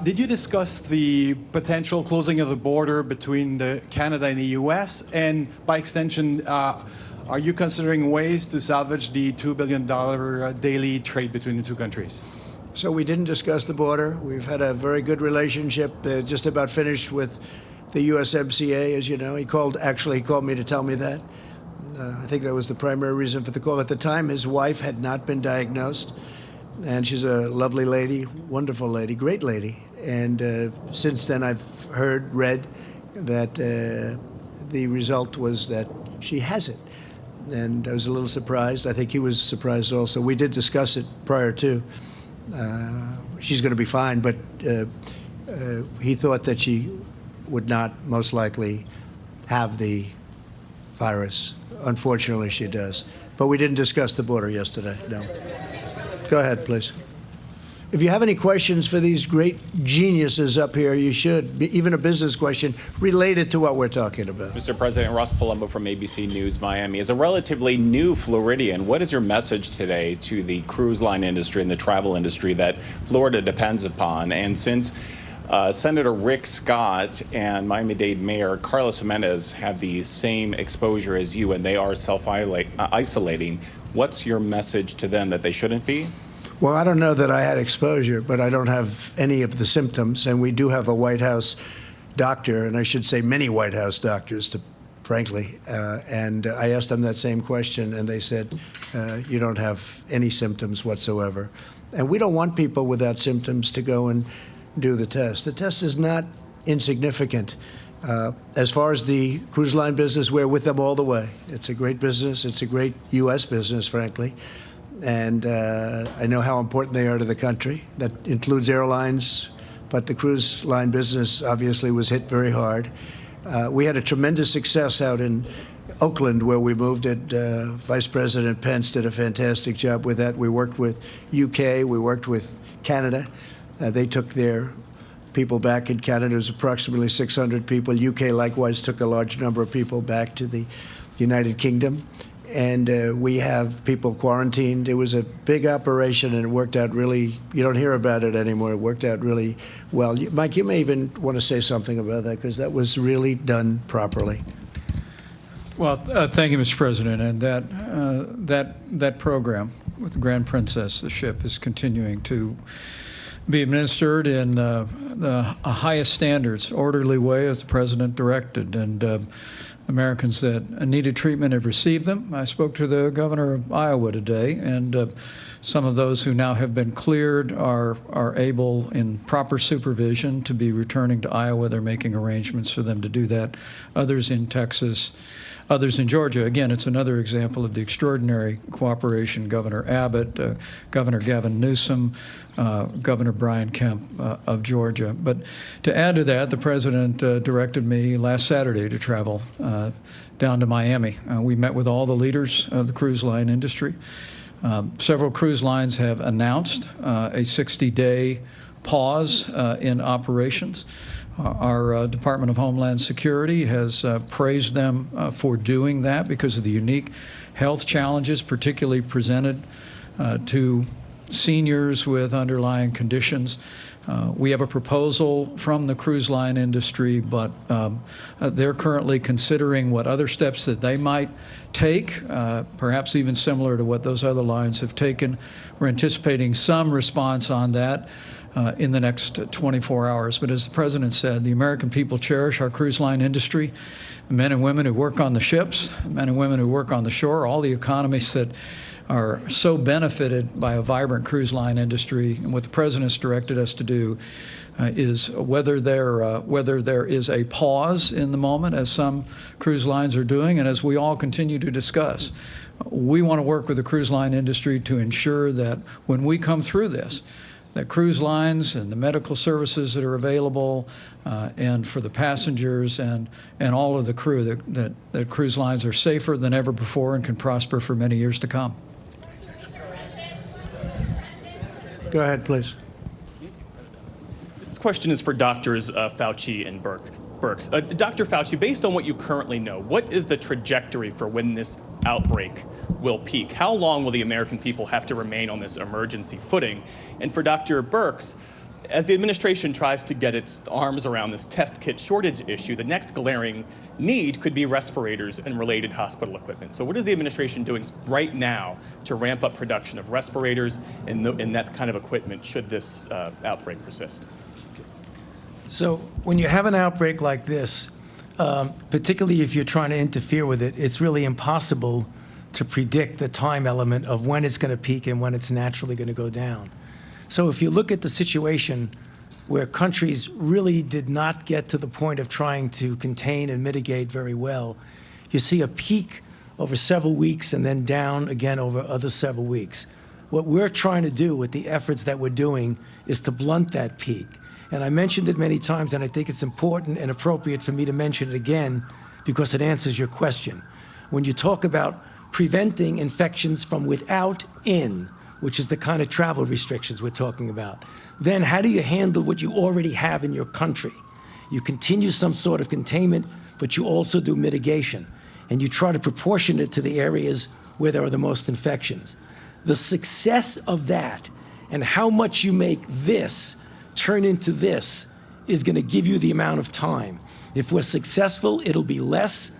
S22: Did you discuss the potential closing of the border between Canada and the U.S.? And by extension, are you considering ways to salvage the $2 billion daily trade between the two countries?
S1: So we didn't discuss the border. We've had a very good relationship, just about finished with the USMCA, as you know. He called me to tell me that. I think that was the primary reason for the call. At the time, his wife had not been diagnosed, and she's a lovely lady, wonderful lady, great lady. And since then, I've read that the result was that she has it. And I was a little surprised. I think he was surprised also. We did discuss it prior to. She's going to be fine, but he thought that she would not most likely have the virus. Unfortunately, she does. But we didn't discuss the border yesterday, no. Go ahead, please. If you have any questions for these great geniuses up here, you should. Even a business question related to what we're talking about.
S23: Mr. President, Ross Palumbo from ABC News Miami. As a relatively new Floridian, what is your message today to the cruise line industry and the travel industry that Florida depends upon? And since Senator Rick Scott and Miami-Dade Mayor Carlos Jimenez have the same exposure as you and they are self-isolating, what's your message to them that they shouldn't be?
S1: Well, I don't know that I had exposure, but I don't have any of the symptoms. And we do have a White House doctor, and I should say many White House doctors, frankly. And I asked them that same question, and they said, you don't have any symptoms whatsoever. And we don't want people without symptoms to go and do the test. The test is not insignificant. As far as the cruise line business, we're with them all the way. It's a great business. It's a great U.S. business, frankly. And I know how important they are to the country. That includes airlines, but the cruise line business obviously was hit very hard. We had a tremendous success out in Oakland where we moved it. Vice President Pence did a fantastic job with that. We worked with UK, we worked with Canada. They took their people back in Canada. It was approximately 600 people. UK likewise took a large number of people back to the United Kingdom. And we have people quarantined. It was a big operation, and it worked out really, you don't hear about it anymore. It worked out really well. Mike, you may even want to say something about that, because that was really done properly.
S14: Well, thank you, Mr. President. And that program with the Grand Princess, the ship, is continuing to be administered in the highest standards, orderly way, as the President directed. And Americans that needed treatment have received them. I spoke to the governor of Iowa today, and some of those who now have been cleared are able, in proper supervision, to be returning to Iowa. They're making arrangements for them to do that. Others in Texas, others in Georgia. Again, it's another example of the extraordinary cooperation. Governor Abbott, Governor Gavin Newsom, Governor Brian Kemp of Georgia. But to add to that, the President directed me last Saturday to travel down to Miami. We met with all the leaders of the cruise line industry. Several cruise lines have announced a 60-day pause in operations. Our Department of Homeland Security has praised them for doing that because of the unique health challenges, particularly presented to seniors with underlying conditions. We have a proposal from the cruise line industry, but they're currently considering what other steps that they might take, perhaps even similar to what those other lines have taken. We're anticipating some response on that in the next 24 hours. But as the President said, the American people cherish our cruise line industry, men and women who work on the ships, men and women who work on the shore, all the economies that are so benefited by a vibrant cruise line industry. And what the President's directed us to do is whether there is a pause in the moment, as some cruise lines are doing, and as we all continue to discuss, we want to work with the cruise line industry to ensure that when we come through this, that cruise lines and the medical services that are available and for the passengers and all of the crew, that cruise lines are safer than ever before and can prosper for many years to come.
S1: Go ahead, please.
S2: This question is for Doctors Fauci and Birx. Dr. Fauci, based on what you currently know, what is the trajectory for when this outbreak will peak? How long will the American people have to remain on this emergency footing? And for Dr. Birx, as the administration tries to get its arms around this test kit shortage issue, the next glaring need could be respirators and related hospital equipment. So what is the administration doing right now to ramp up production of respirators and that kind of equipment should this outbreak persist?
S3: So when you have an outbreak like this, particularly if you're trying to interfere with it, it's really impossible to predict the time element of when it's going to peak and when it's naturally going to go down. So if you look at the situation where countries really did not get to the point of trying to contain and mitigate very well, you see a peak over several weeks and then down again over other several weeks. What we're trying to do with the efforts that we're doing is to blunt that peak. And I mentioned it many times, and I think it's important and appropriate for me to mention it again because it answers your question. When you talk about preventing infections from without in, which is the kind of travel restrictions we're talking about, then how do you handle what you already have in your country? You continue some sort of containment, but you also do mitigation, and you try to proportion it to the areas where there are the most infections. The success of that and how much you make this turn into this is going to give you the amount of time. If we're successful, it'll be less.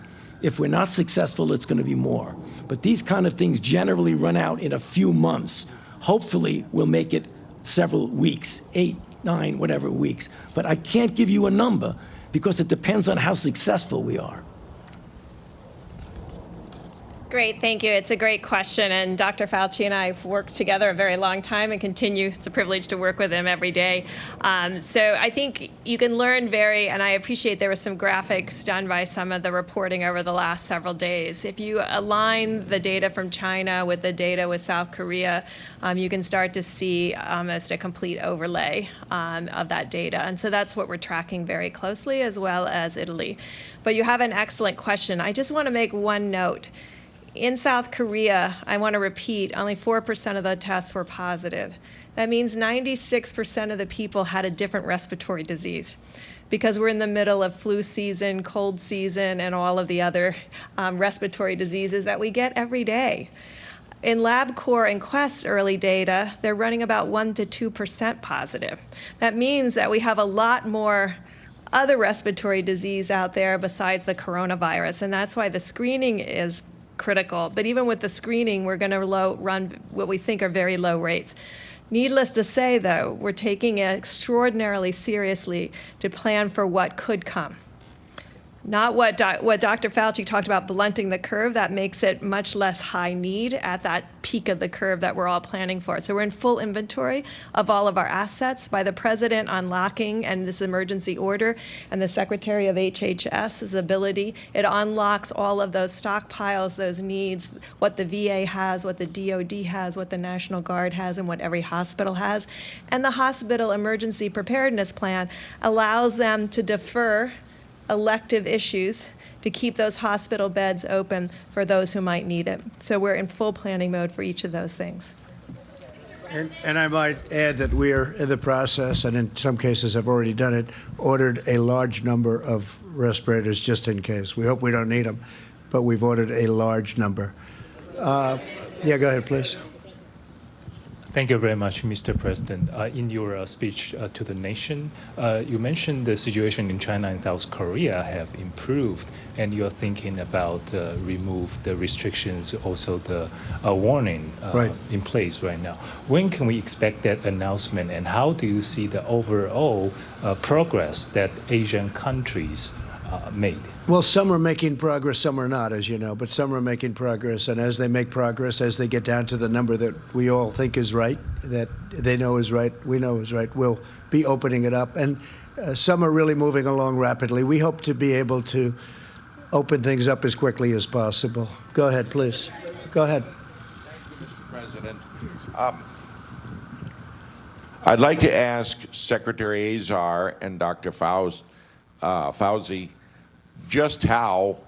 S3: If we're not successful, it's going to be more. But these kind of things generally run out in a few months. Hopefully, we'll make it several weeks, 8, 9, whatever weeks. But I can't give you a number because it depends on how successful we are.
S4: Great, thank you. It's a great question, and Dr. Fauci and I have worked together a very long time and continue. It's a privilege to work with him every day. So I think you can learn and I appreciate there were some graphics done by some of the reporting over the last several days. If you align the data from China with the data with South Korea, you can start to see almost a complete overlay of that data. And so that's what we're tracking very closely, as well as Italy. But you have an excellent question. I just want to make one note. In South Korea, I want to repeat, only 4% of the tests were positive. That means 96% of the people had a different respiratory disease, because we're in the middle of flu season, cold season, and all of the other respiratory diseases that we get every day. In LabCorp and Quest early data, they're running about 1% to 2% positive. That means that we have a lot more other respiratory disease out there besides the coronavirus, and that's why the screening is critical. But even with the screening, we're going to run what we think are very low rates. Needless to say, though, we're taking it extraordinarily seriously to plan for what could come. Not what Dr. Fauci talked about, blunting the curve. That makes it much less high need at that peak of the curve that we're all planning for. So we're in full inventory of all of our assets by the president unlocking and this emergency order and the Secretary of HHS's ability. It unlocks all of those stockpiles, those needs, what the VA has, what the DOD has, what the National Guard has, and what every hospital has. And the hospital emergency preparedness plan allows them to defer elective issues to keep those hospital beds open for those who might need it. So we're in full planning mode for each of those things.
S1: And I might add that we are in the process, and in some cases have already done it, ordered a large number of respirators just in case. We hope we don't need them, but we've ordered a large number. Yeah, go ahead, please.
S9: Thank you very much, Mr. President. In your speech to the nation, you mentioned the situation in China and South Korea have improved, and you're thinking about remove the restrictions, also the warning
S1: Right.
S9: in place right now. When can we expect that announcement, and how do you see the overall progress that Asian countries made?
S1: Well, some are making progress, some are not, as you know, but some are making progress. And as they make progress, as they get down to the number that we all think is right, that they know is right, we know is right, we'll be opening it up. And some are really moving along rapidly. We hope to be able to open things up as quickly as possible. Go ahead, please. Go ahead.
S5: President, I'd like to ask Secretary Azar and Dr. Fauci just how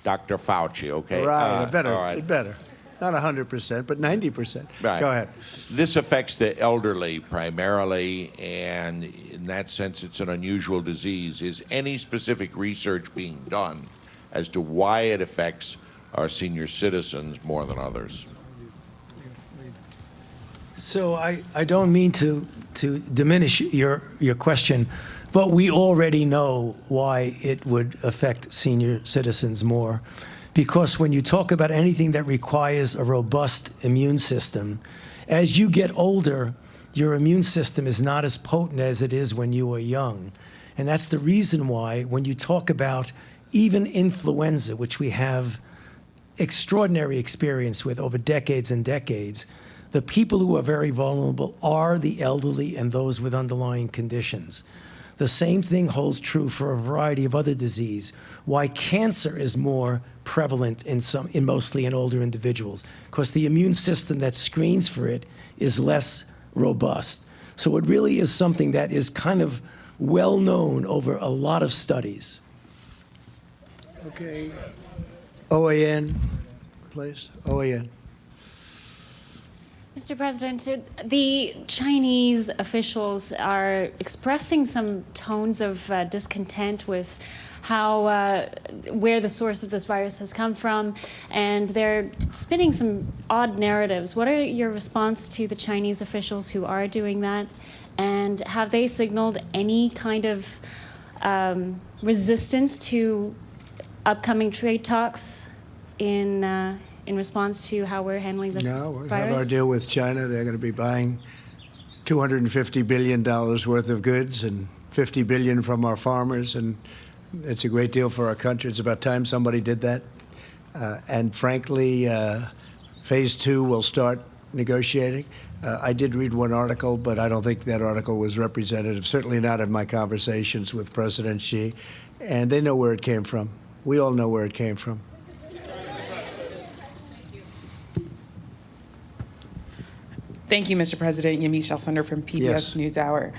S5: Dr. Fauci, okay?
S1: Right, it better,
S5: all right.
S1: it better. Not 100%, but 90%.
S5: Right.
S1: Go ahead.
S5: This affects the elderly primarily, and in that sense, it's an unusual disease. Is any specific research being done as to why it affects our senior citizens more than others?
S3: So I don't mean to diminish your question, but we already know why it would affect senior citizens more. Because when you talk about anything that requires a robust immune system, as you get older, your immune system is not as potent as it is when you were young. And that's the reason why when you talk about even influenza, which we have extraordinary experience with over decades and decades, the people who are very vulnerable are the elderly and those with underlying conditions. The same thing holds true for a variety of other disease. Why cancer is more prevalent in mostly in older individuals, because the immune system that screens for it is less robust. So it really is something that is kind of well known over a lot of studies.
S1: Okay. OAN, please. OAN.
S6: Mr. President, the Chinese officials are expressing some tones of discontent with how where the source of this virus has come from, and they're spinning some odd narratives. What are your response to the Chinese officials who are doing that, and have they signaled any kind of resistance to upcoming trade talks in response to how we're handling this
S1: No, we
S6: virus?
S1: have our deal with China. They're going to be buying $250 billion worth of goods and $50 billion from our farmers, and it's a great deal for our country. It's about time somebody did that. And frankly, phase 2 will start negotiating. I did read one article, but I don't think that article was representative, certainly not in my conversations with President Xi. And they know where it came from. We all know where it came from.
S7: Thank you, Mr. President. Yamiche Alcindor from PBS
S1: Yes.
S7: NewsHour.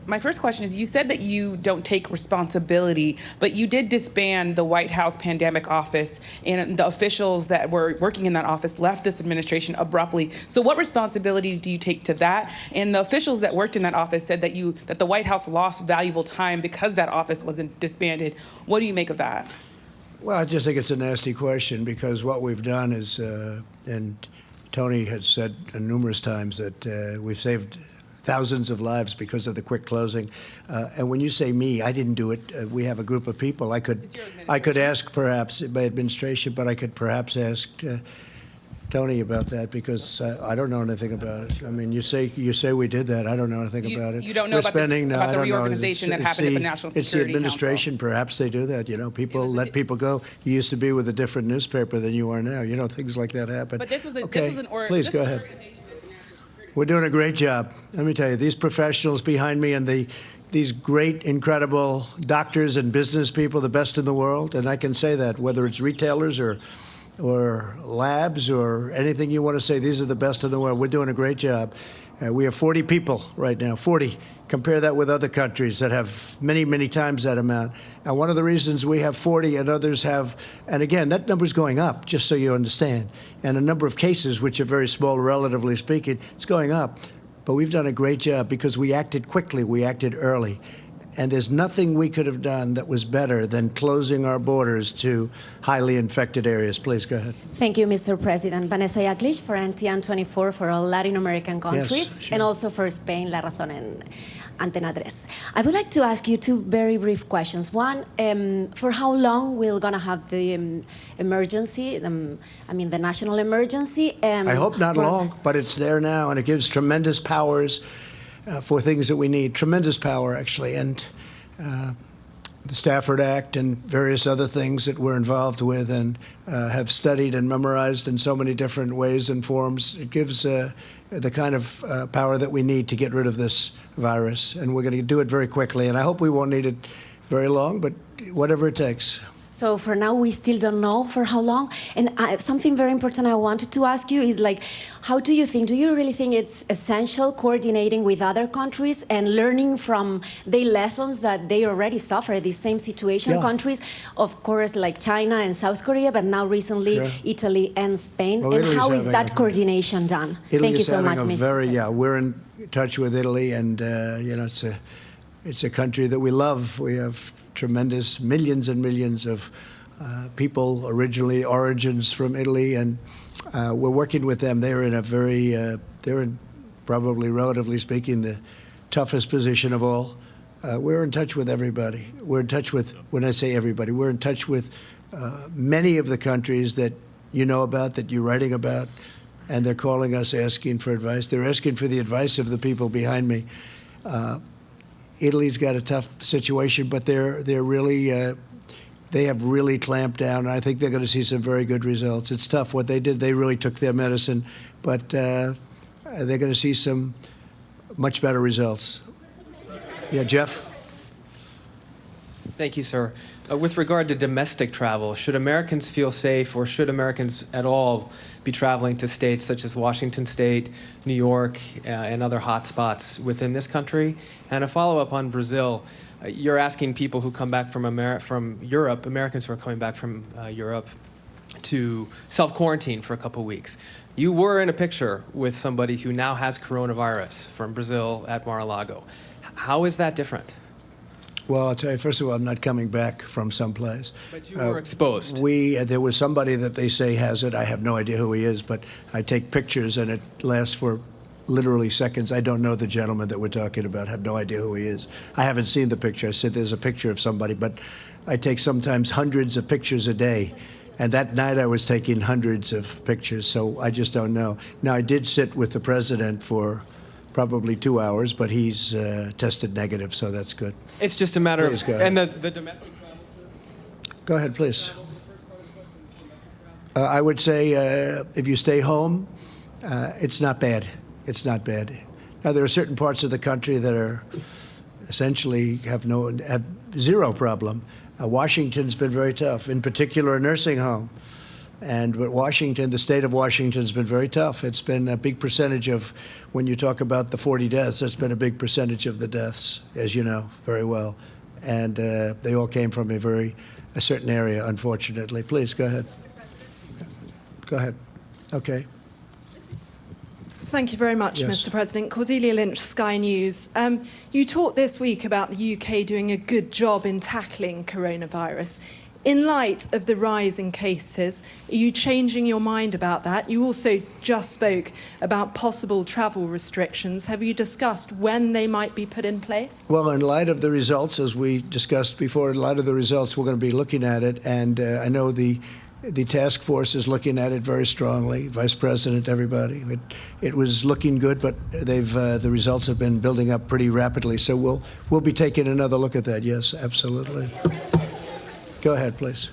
S7: My first question is, you said that you don't take responsibility, but you did disband the White House Pandemic Office, and the officials that were working in that office left this administration abruptly. So what responsibility do you take to that? And the officials that worked in that office said that the White House lost valuable time because that office wasn't disbanded. What do you make of that?
S1: Well, I just think it's a nasty question, because what we've done is, and Tony has said numerous times that we've saved thousands of lives because of the quick closing. And when you say me, I didn't do it. We have a group of people. I could ask perhaps my administration, but I could perhaps ask Tony about that, because I don't know anything about it. I mean, you say we did that. I don't know anything about it.
S7: You don't know about the reorganization that happened at the National Security
S1: It's the administration.
S7: Council.
S1: Perhaps they do that. You know, people let people go. You used to be with a different newspaper than you are now. You know, things like that happen.
S7: But this was
S1: Please go ahead. We're doing a great job. Let me tell you, these professionals behind me and these great, incredible doctors and business people, the best in the world, and I can say that, whether it's retailers or labs or anything you want to say, these are the best in the world. We're doing a great job. We have 40 people right now, 40. Compare that with other countries that have many, many times that amount. And one of the reasons we have 40 and others have, and again, that number's going up, just so you understand. And a number of cases, which are very small, relatively speaking, it's going up. But we've done a great job because we acted quickly, we acted early. And there's nothing we could have done that was better than closing our borders to highly infected areas. Please go ahead.
S8: Thank you, Mr. President. Vanessa Yaklich for NTN24 for all Latin American countries,
S1: Yes, sure.
S8: and also for Spain, La Razón and Antena 3. I would like to ask you two very brief questions. One, for how long we're going to have the emergency, the national emergency?
S1: I hope not long, but it's there now, and it gives tremendous powers for things that we need. Tremendous power, actually. And the Stafford Act and various other things that we're involved with and have studied and memorized in so many different ways and forms, it gives the kind of power that we need to get rid of this virus. And we're going to do it very quickly. And I hope we won't need it very long, but whatever it takes.
S8: So for now, we still don't know for how long. And something very important I wanted to ask you is, like, how do you really think it's essential coordinating with other countries and learning from their lessons that they already suffer the same situation?
S1: Yeah.
S8: Countries, of course, like China and South Korea, but now recently
S1: Sure.
S8: Italy and Spain.
S1: Well,
S8: and
S1: Italy's
S8: how is
S1: having
S8: that
S1: a-
S8: coordination done?
S1: Italy
S8: Thank you
S1: is
S8: so
S1: having
S8: much,
S1: a
S8: Mr.
S1: we're in touch with Italy, and it's a country that we love. We have tremendous millions and millions of people, origins from Italy, and we're working with them. They're in probably, relatively speaking, the toughest position of all. We're in touch with everybody. We're in touch with, when I say everybody, we're in touch with many of the countries that you know about, that you're writing about, and they're calling us asking for advice. They're asking for the advice of the people behind me. Italy's got a tough situation, but they're really they have really clamped down, and I think they're going to see some very good results. It's tough what they did. They really took their medicine, but they're going to see some much better results. Yeah, Jeff?
S10: Thank you, sir. With regard to domestic travel, should Americans feel safe, or should Americans at all be traveling to states such as Washington State, New York, and other hot spots within this country? And a follow-up on Brazil. You're asking people who come back from Europe, Americans who are coming back from Europe, to self-quarantine for a couple weeks. You were in a picture with somebody who now has coronavirus from Brazil at Mar-a-Lago. How is that different?
S1: Well, I'll tell you, first of all, I'm not coming back from someplace.
S10: But you were exposed.
S1: There was somebody that they say has it. I have no idea who he is, but I take pictures, and it lasts for literally seconds. I don't know the gentleman that we're talking about. I have no idea who he is. I haven't seen the picture. I said there's a picture of somebody, but I take sometimes hundreds of pictures a day. And that night I was taking hundreds of pictures, so I just don't know. Now, I did sit with the president for probably 2 hours, but he's tested negative, so that's good.
S10: It's just a matter
S1: Please
S10: of...
S1: go ahead.
S10: And the domestic travel, sir?
S1: Go ahead, please. I would say if you stay home, it's not bad. It's not bad. Now, there are certain parts of the country that are essentially have zero problem. Washington's been very tough, in particular a nursing home. But Washington, the state of Washington, has been very tough. It's been a big percentage of, when you talk about the 40 deaths, it's been a big percentage of the deaths, as you know very well. And they all came from a certain area, unfortunately. Please, go ahead. Go ahead. Okay.
S11: Thank you very much,
S1: Yes.
S11: Mr. President. Cordelia Lynch, Sky News. You talked this week about the UK doing a good job in tackling coronavirus. In light of the rise in cases, are you changing your mind about that? You also just spoke about possible travel restrictions. Have you discussed when they might be put in place?
S1: Well, in light of the results, as we discussed before, in light of the results, we're going to be looking at it. And I know the task force is looking at it very strongly. Vice President, everybody. It was looking good, but the results have been building up pretty rapidly. So we'll be taking another look at that. Yes, absolutely. Go ahead, please.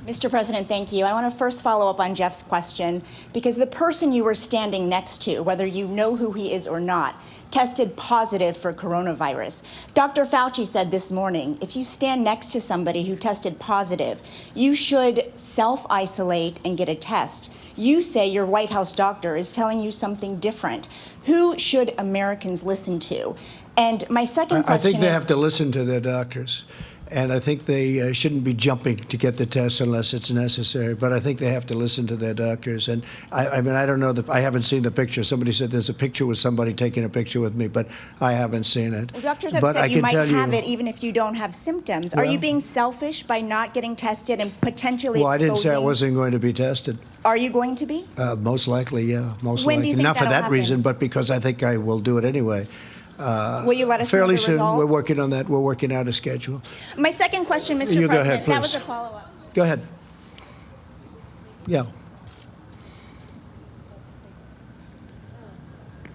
S12: Mr. President, thank you. I want to first follow up on Jeff's question, because the person you were standing next to, whether you know who he is or not, tested positive for coronavirus. Dr. Fauci said this morning, if you stand next to somebody who tested positive, you should self-isolate and get a test. You say your White House doctor is telling you something different. Who should Americans listen to? And my second question
S1: I think they
S12: is,
S1: have to listen to their doctors. And I think they shouldn't be jumping to get the test unless it's necessary. But I think they have to listen to their doctors. And I mean, I don't know, I haven't seen the picture. Somebody said there's a picture with somebody taking a picture with me, but I haven't seen it.
S12: well, doctors have
S1: But
S12: said
S1: I
S12: you
S1: can
S12: might
S1: tell
S12: have it even if you don't have symptoms. Are you
S1: Well-
S12: being selfish by not getting tested and potentially
S1: Well, I didn't say I
S12: exposing-
S1: wasn't going to be tested.
S12: Are you going to be?
S1: Most likely, yeah. Most
S12: When do
S1: likely.
S12: you think
S1: Not for
S12: that'll
S1: that
S12: happen?
S1: reason, but because I think I will do it anyway.
S12: Will you let us know
S1: fairly
S12: the
S1: soon.
S12: results?
S1: We're working on that. We're working out a schedule.
S12: My second question, Mr.
S1: You go
S12: President,
S1: ahead,
S12: that was
S1: please.
S12: a follow-up.
S1: Go ahead. Yeah.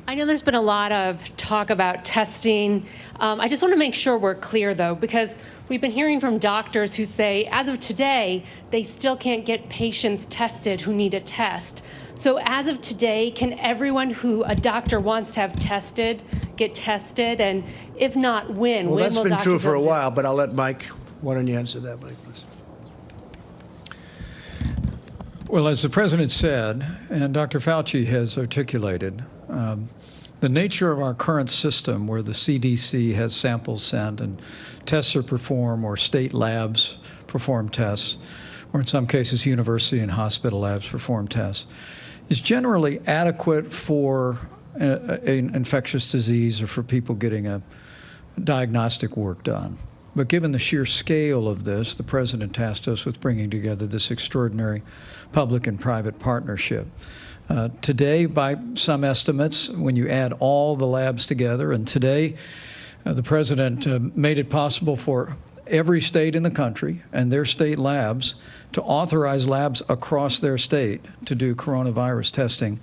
S13: I know there's been a lot of talk about testing. I just want to make sure we're clear, though, because we've been hearing from doctors who say, as of today, they still can't get patients tested who need a test. So as of today, can everyone who a doctor wants to have tested get tested? And if not, when?
S1: Well,
S13: When
S1: that's
S13: will
S1: been true
S13: doctors
S1: for a
S13: have-
S1: while, but I'll let Mike. Why don't you answer that, Mike, please?
S14: Well, as the president said, and Dr. Fauci has articulated, the nature of our current system where the CDC has samples sent and tests are performed, or state labs perform tests, or in some cases university and hospital labs perform tests, is generally adequate for an infectious disease or for people getting a diagnostic work done. But given the sheer scale of this, the president tasked us with bringing together this extraordinary public and private partnership. Today, by some estimates, when you add all the labs together, and today the president made it possible for every state in the country and their state labs to authorize labs across their state to do coronavirus testing.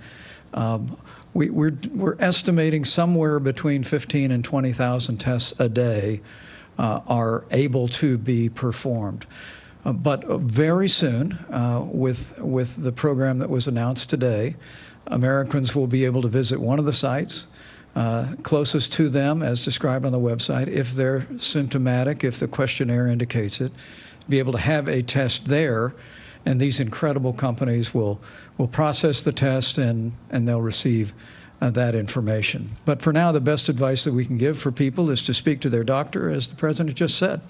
S14: We're estimating somewhere between 15 and 20,000 tests a day are able to be performed. But very soon, with the program that was announced today, Americans will be able to visit one of the sites closest to them, as described on the website, if they're symptomatic, if the questionnaire indicates it, be able to have a test there, and these incredible companies will process the test and they'll receive that information. But for now, the best advice that we can give for people is to speak to their doctor, as the president just said.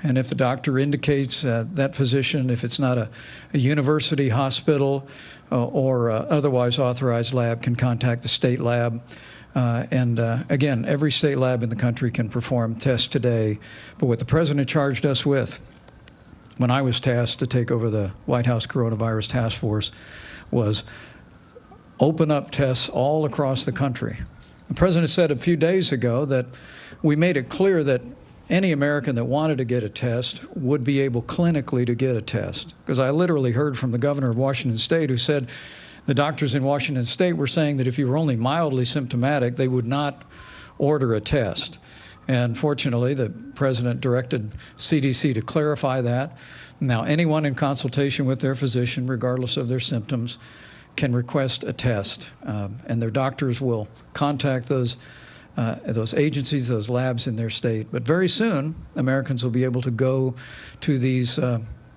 S14: And if the doctor indicates that physician, if it's not a university hospital or otherwise authorized lab, can contact the state lab. Again, every state lab in the country can perform tests today. But what the president charged us with when I was tasked to take over the White House Coronavirus Task Force was open up tests all across the country. The president said a few days ago that we made it clear that any American that wanted to get a test would be able clinically to get a test. Because I literally heard from the governor of Washington State who said the doctors in Washington State were saying that if you were only mildly symptomatic, they would not order a test. And fortunately, the president directed CDC to clarify that. Now, anyone in consultation with their physician, regardless of their symptoms, can request a test. And their doctors will contact those agencies, those labs in their state. But very soon, Americans will be able to go to these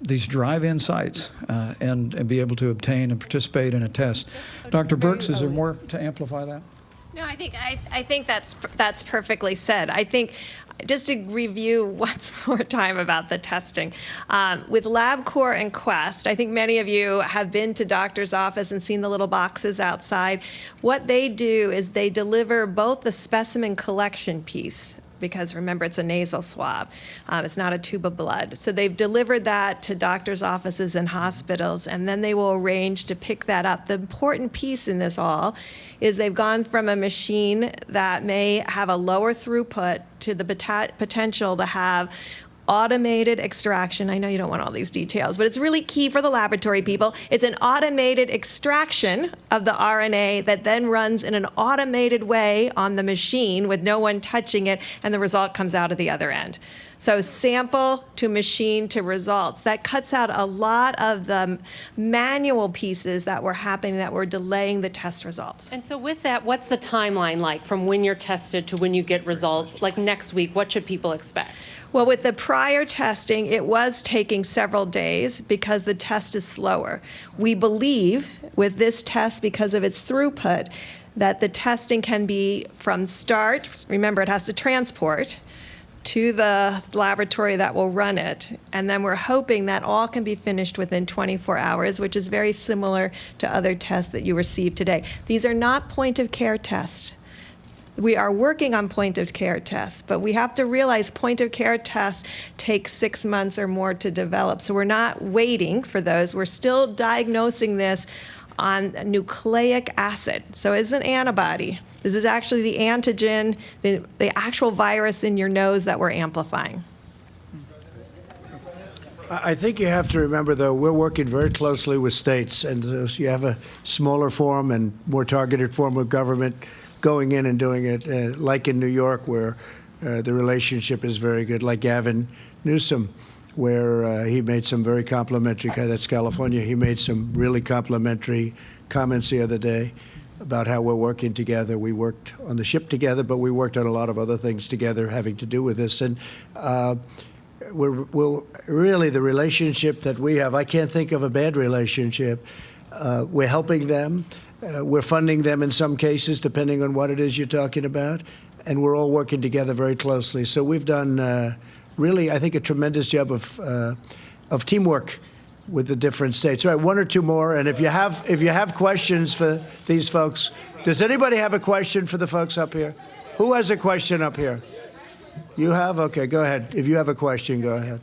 S14: these drive-in sites and be able to obtain and participate in a test. Dr. Birx, is there more to amplify that?
S4: No, I think that's perfectly said. I think just to review once more time about the testing, with LabCorp and Quest, I think many of you have been to doctor's office and seen the little boxes outside. What they do is they deliver both the specimen collection piece, because remember, it's a nasal swab. It's not a tube of blood. So they've delivered that to doctors' offices and hospitals, and then they will arrange to pick that up. The important piece in this all is they've gone from a machine that may have a lower throughput to the potential to have automated extraction. I know you don't want all these details, but it's really key for the laboratory people. It's an automated extraction of the RNA that then runs in an automated way on the machine with no one touching it, and the result comes out of the other end. So sample to machine to results. That cuts out a lot of the manual pieces that were happening that were delaying the test results.
S13: And so with that, what's the timeline like from when you're tested to when you get results? Like next week, what should people expect?
S4: Well, with the prior testing, it was taking several days because the test is slower. We believe with this test, because of its throughput, that the testing can be from start, remember it has to transport, to the laboratory that will run it. And then we're hoping that all can be finished within 24 hours, which is very similar to other tests that you received today. These are not point-of-care tests. We are working on point-of-care tests, but we have to realize point-of-care tests take 6 months or more to develop. So we're not waiting for those. We're still diagnosing this on nucleic acid. So it's an antibody. This is actually the antigen, the actual virus in your nose that we're amplifying.
S1: I think you have to remember, though, we're working very closely with states, and so you have a smaller form and more targeted form of government going in and doing it, like in New York, where the relationship is very good, like Gavin Newsom, where he made some very complimentary, that's California, he made some really complimentary comments the other day about how we're working together. We worked on the ship together, but we worked on a lot of other things together having to do with this. And we're really, the relationship that we have, I can't think of a bad relationship. We're helping them. We're funding them in some cases, depending on what it is you're talking about, and we're all working together very closely. So we've done really, I think, a tremendous job of teamwork with the different states. All right, one or two more, and if you have questions for these folks, does anybody have a question for the folks up here? Who has a question up here? You have? Okay, go ahead. If you have a question, go ahead.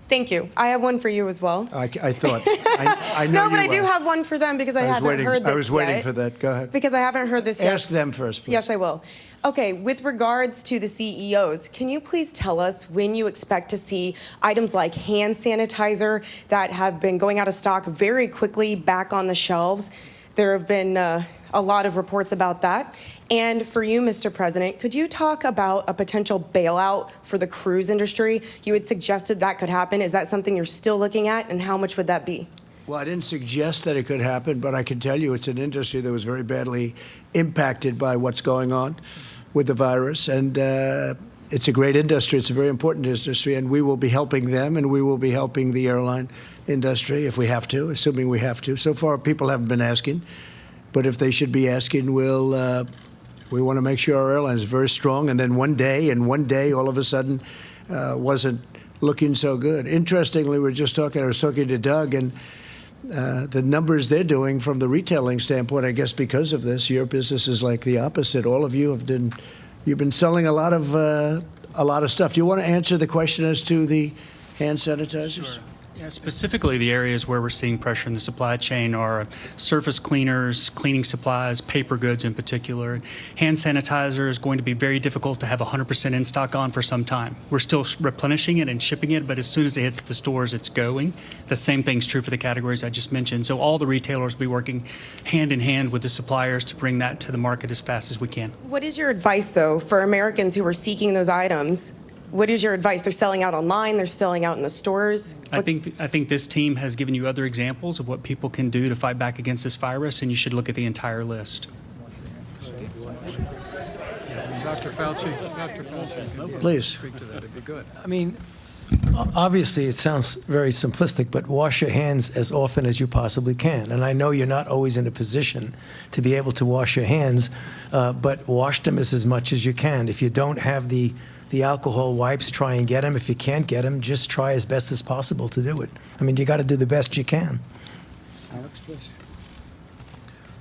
S15: Thank you. I have one for you as well.
S1: I thought. I know
S15: no, but
S1: you
S15: I do
S1: asked.
S15: have one for them because I haven't heard this
S1: I was waiting
S15: yet.
S1: for that. Go ahead.
S15: Because I haven't heard this yet.
S1: Ask them first, please.
S15: Yes, I will. Okay, with regards to the CEOs, can you please tell us when you expect to see items like hand sanitizer that have been going out of stock very quickly back on the shelves? There have been a lot of reports about that. And for you, Mr. President, could you talk about a potential bailout for the cruise industry? You had suggested that could happen. Is that something you're still looking at, and how much would that be?
S1: Well, I didn't suggest that it could happen, but I can tell you it's an industry that was very badly impacted by what's going on with the virus. And it's a great industry. It's a very important industry, and we will be helping them, and we will be helping the airline industry if we have to, assuming we have to. So far, people haven't been asking, but if they should be asking, we want to make sure our airline is very strong. And then one day, all of a sudden, wasn't looking so good. Interestingly, I was talking to Doug, and the numbers they're doing from the retailing standpoint, I guess because of this, your business is like the opposite. All of you you've been selling a lot of stuff. Do you want to answer the question as to the hand sanitizers?
S16: Sure. Yeah, specifically, the areas where we're seeing pressure in the supply chain are surface cleaners, cleaning supplies, paper goods in particular. Hand sanitizer is going to be very difficult to have 100% in stock on for some time. We're still replenishing it and shipping it, but as soon as it hits the stores, it's going. The same thing's true for the categories I just mentioned. So all the retailers will be working hand in hand with the suppliers to bring that to the market as fast as we can.
S15: What is your advice, though, for Americans who are seeking those items? What is your advice? They're selling out online. They're selling out in the stores.
S16: I think this team has given you other examples of what people can do to fight back against this virus, and you should look at the entire list.
S14: Dr. Fauci, please.
S3: Speak to that. It'd be good. I mean, Obviously, it sounds very simplistic, but wash your hands as often as you possibly can. And I know you're not always in a position to be able to wash your hands, but wash them as much as you can. If you don't have the alcohol wipes, try and get them. If you can't get them, just try as best as possible to do it. I mean, you got to do the best you can.
S1: Alex, please.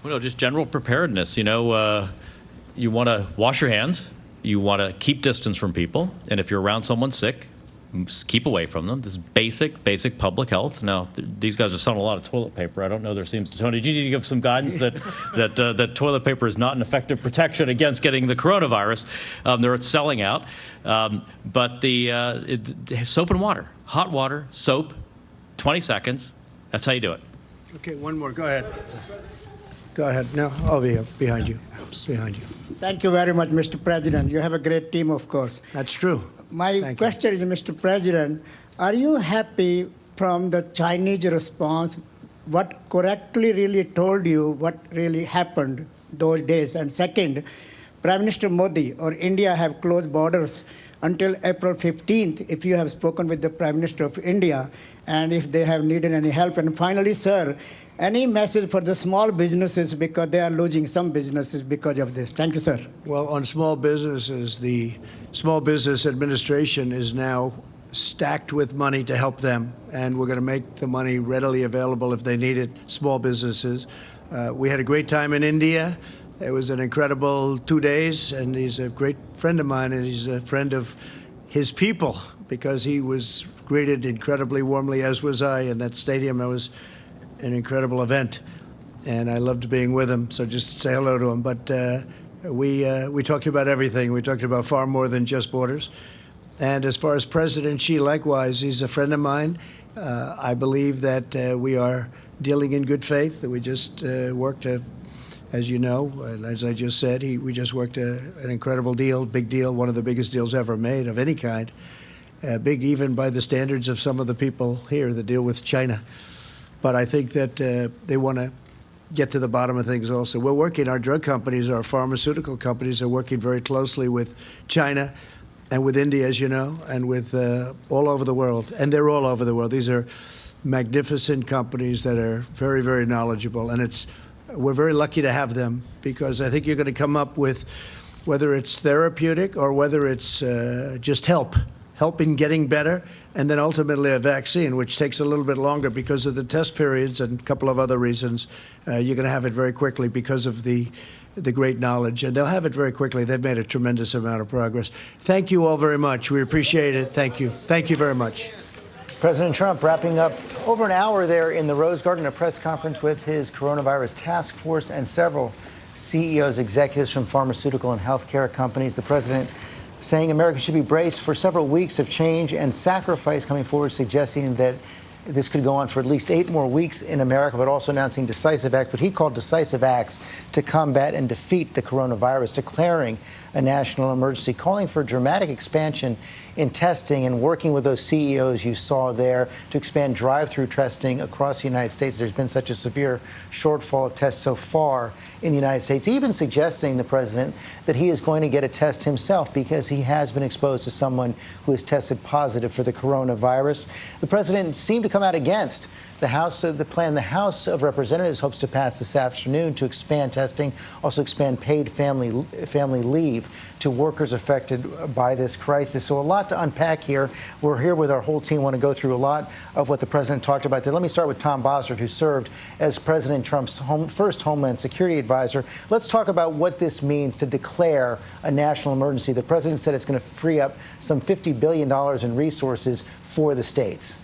S17: Well, just general preparedness. You know, you want to wash your hands. You want to keep distance from people. And if you're around someone sick, keep away from them. This is basic public health. Now, these guys are selling a lot of toilet paper. I don't know. There seems to, Tony, do you need to give some guidance that toilet paper is not an effective protection against getting the coronavirus? They're selling out. But soap and water, hot water, soap, 20 seconds. That's how you do it.
S1: Okay, one more. Go ahead. Go ahead. No, over here, behind you. Behind you.
S18: Thank you very much, Mr. President. You have a great team, of course.
S1: That's true.
S18: My question is, Mr. President, are you happy from the Chinese response, what correctly really told you what really happened those days? And second, Prime Minister Modi or India have closed borders until April 15th, if you have spoken with the Prime Minister of India, and if they have needed any help. And finally, sir, any message for the small businesses, because they are losing some businesses because of this? Thank you, sir.
S1: Well, on small businesses, the Small Business Administration is now stacked with money to help them, and we're going to make the money readily available if they need it, small businesses. We had a great time in India. It was an incredible 2 days, and he's a great friend of mine, and he's a friend of his people, because he was greeted incredibly warmly, as was I, in that stadium. It was an incredible event, and I loved being with him, so just say hello to him. But we talked about everything. We talked about far more than just borders. And as far as President Xi, likewise, he's a friend of mine. I believe that we are dealing in good faith, that we just worked, as you know, and as I just said, we just worked an incredible deal, big deal, one of the biggest deals ever made of any kind, big even by the standards of some of the people here that deal with China. But I think that they want to get to the bottom of things also. We're working, our drug companies, our pharmaceutical companies are working very closely with China and with India, as you know, and with all over the world. And they're all over the world. These are magnificent companies that are very, very knowledgeable. And we're very lucky to have them, because I think you're going to come up with, whether it's therapeutic or whether it's just help in getting better, and then ultimately a vaccine, which takes a little bit longer because of the test periods and a couple of other reasons. You're going to have it very quickly because of the great knowledge, and they'll have it very quickly. They've made a tremendous amount of progress. Thank you all very much. We appreciate it. Thank you. Thank you very much.
S19: President Trump wrapping up over an hour there in the Rose Garden, a press conference with his coronavirus task force and several CEOs, executives from pharmaceutical and healthcare companies. The president saying America should be braced for several weeks of change and sacrifice coming forward, suggesting that this could go on for at least 8 more weeks in America, but also announcing decisive acts, what he called decisive acts to combat and defeat the coronavirus, declaring a national emergency, calling for a dramatic expansion in testing and working with those CEOs you saw there to expand drive-through testing across the United States. There's been such a severe shortfall of tests so far in the United States, even suggesting, the president, that he is going to get a test himself because he has been exposed to someone who has tested positive for the coronavirus. The president seemed to come out against the House of Representatives hopes to pass this afternoon to expand testing, also expand paid family leave to workers affected by this crisis. So a lot to unpack here. We're here with our whole team. Want to go through a lot of what the president talked about there. Let me start with Tom Bossert, who served as President Trump's first Homeland Security advisor. Let's talk about what this means to declare a national emergency. The president said it's going to free up some $50 billion in resources for the states.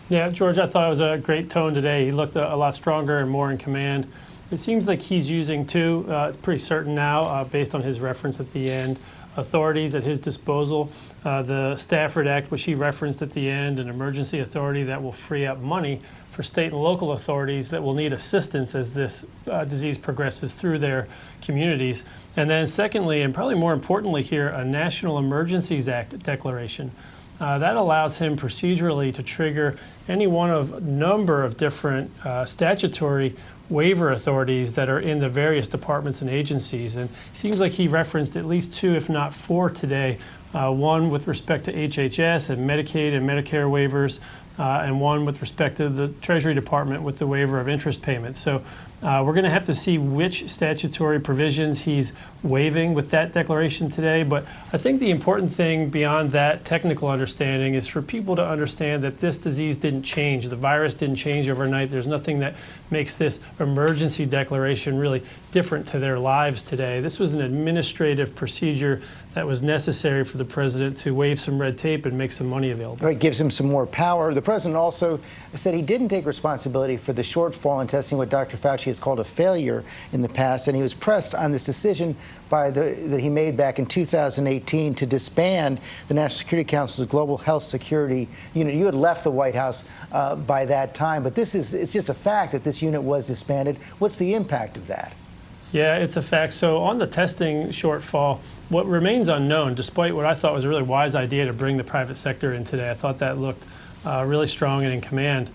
S24: Yeah, George, I thought it was a great tone today. He looked a lot stronger and more in command. It seems like he's using, too, it's pretty certain now, based on his reference at the end, authorities at his disposal. The Stafford Act, which he referenced at the end, an emergency authority that will free up money for state and local authorities that will need assistance as this disease progresses through their communities. And then secondly, and probably more importantly here, a National Emergencies Act declaration. That allows him procedurally to trigger any one of a number of different statutory waiver authorities that are in the various departments and agencies. And it seems like he referenced at least 2, if not 4 today, one with respect to HHS and Medicaid and Medicare waivers, and one with respect to the Treasury Department with the waiver of interest payments. So we're going to have to see which statutory provisions he's waiving with that declaration today. But I think the important thing beyond that technical understanding is for people to understand that this disease didn't change. The virus didn't change overnight. There's nothing that makes this emergency declaration really different to their lives today. This was an administrative procedure that was necessary for the president to waive some red tape and make some money available.
S19: It gives him some more power. The president also said he didn't take responsibility for the shortfall in testing, what Dr. Fauci has called a failure in the past, and he was pressed on this decision that he made back in 2018 to disband the National Security Council's Global Health Security Unit. You had left the White House by that time, but it's just a fact that this unit was disbanded. What's the impact of that?
S24: Yeah, it's a fact. So on the testing shortfall, what remains unknown, despite what I thought was a really wise idea to bring the private sector in today, I thought that looked really strong and in command,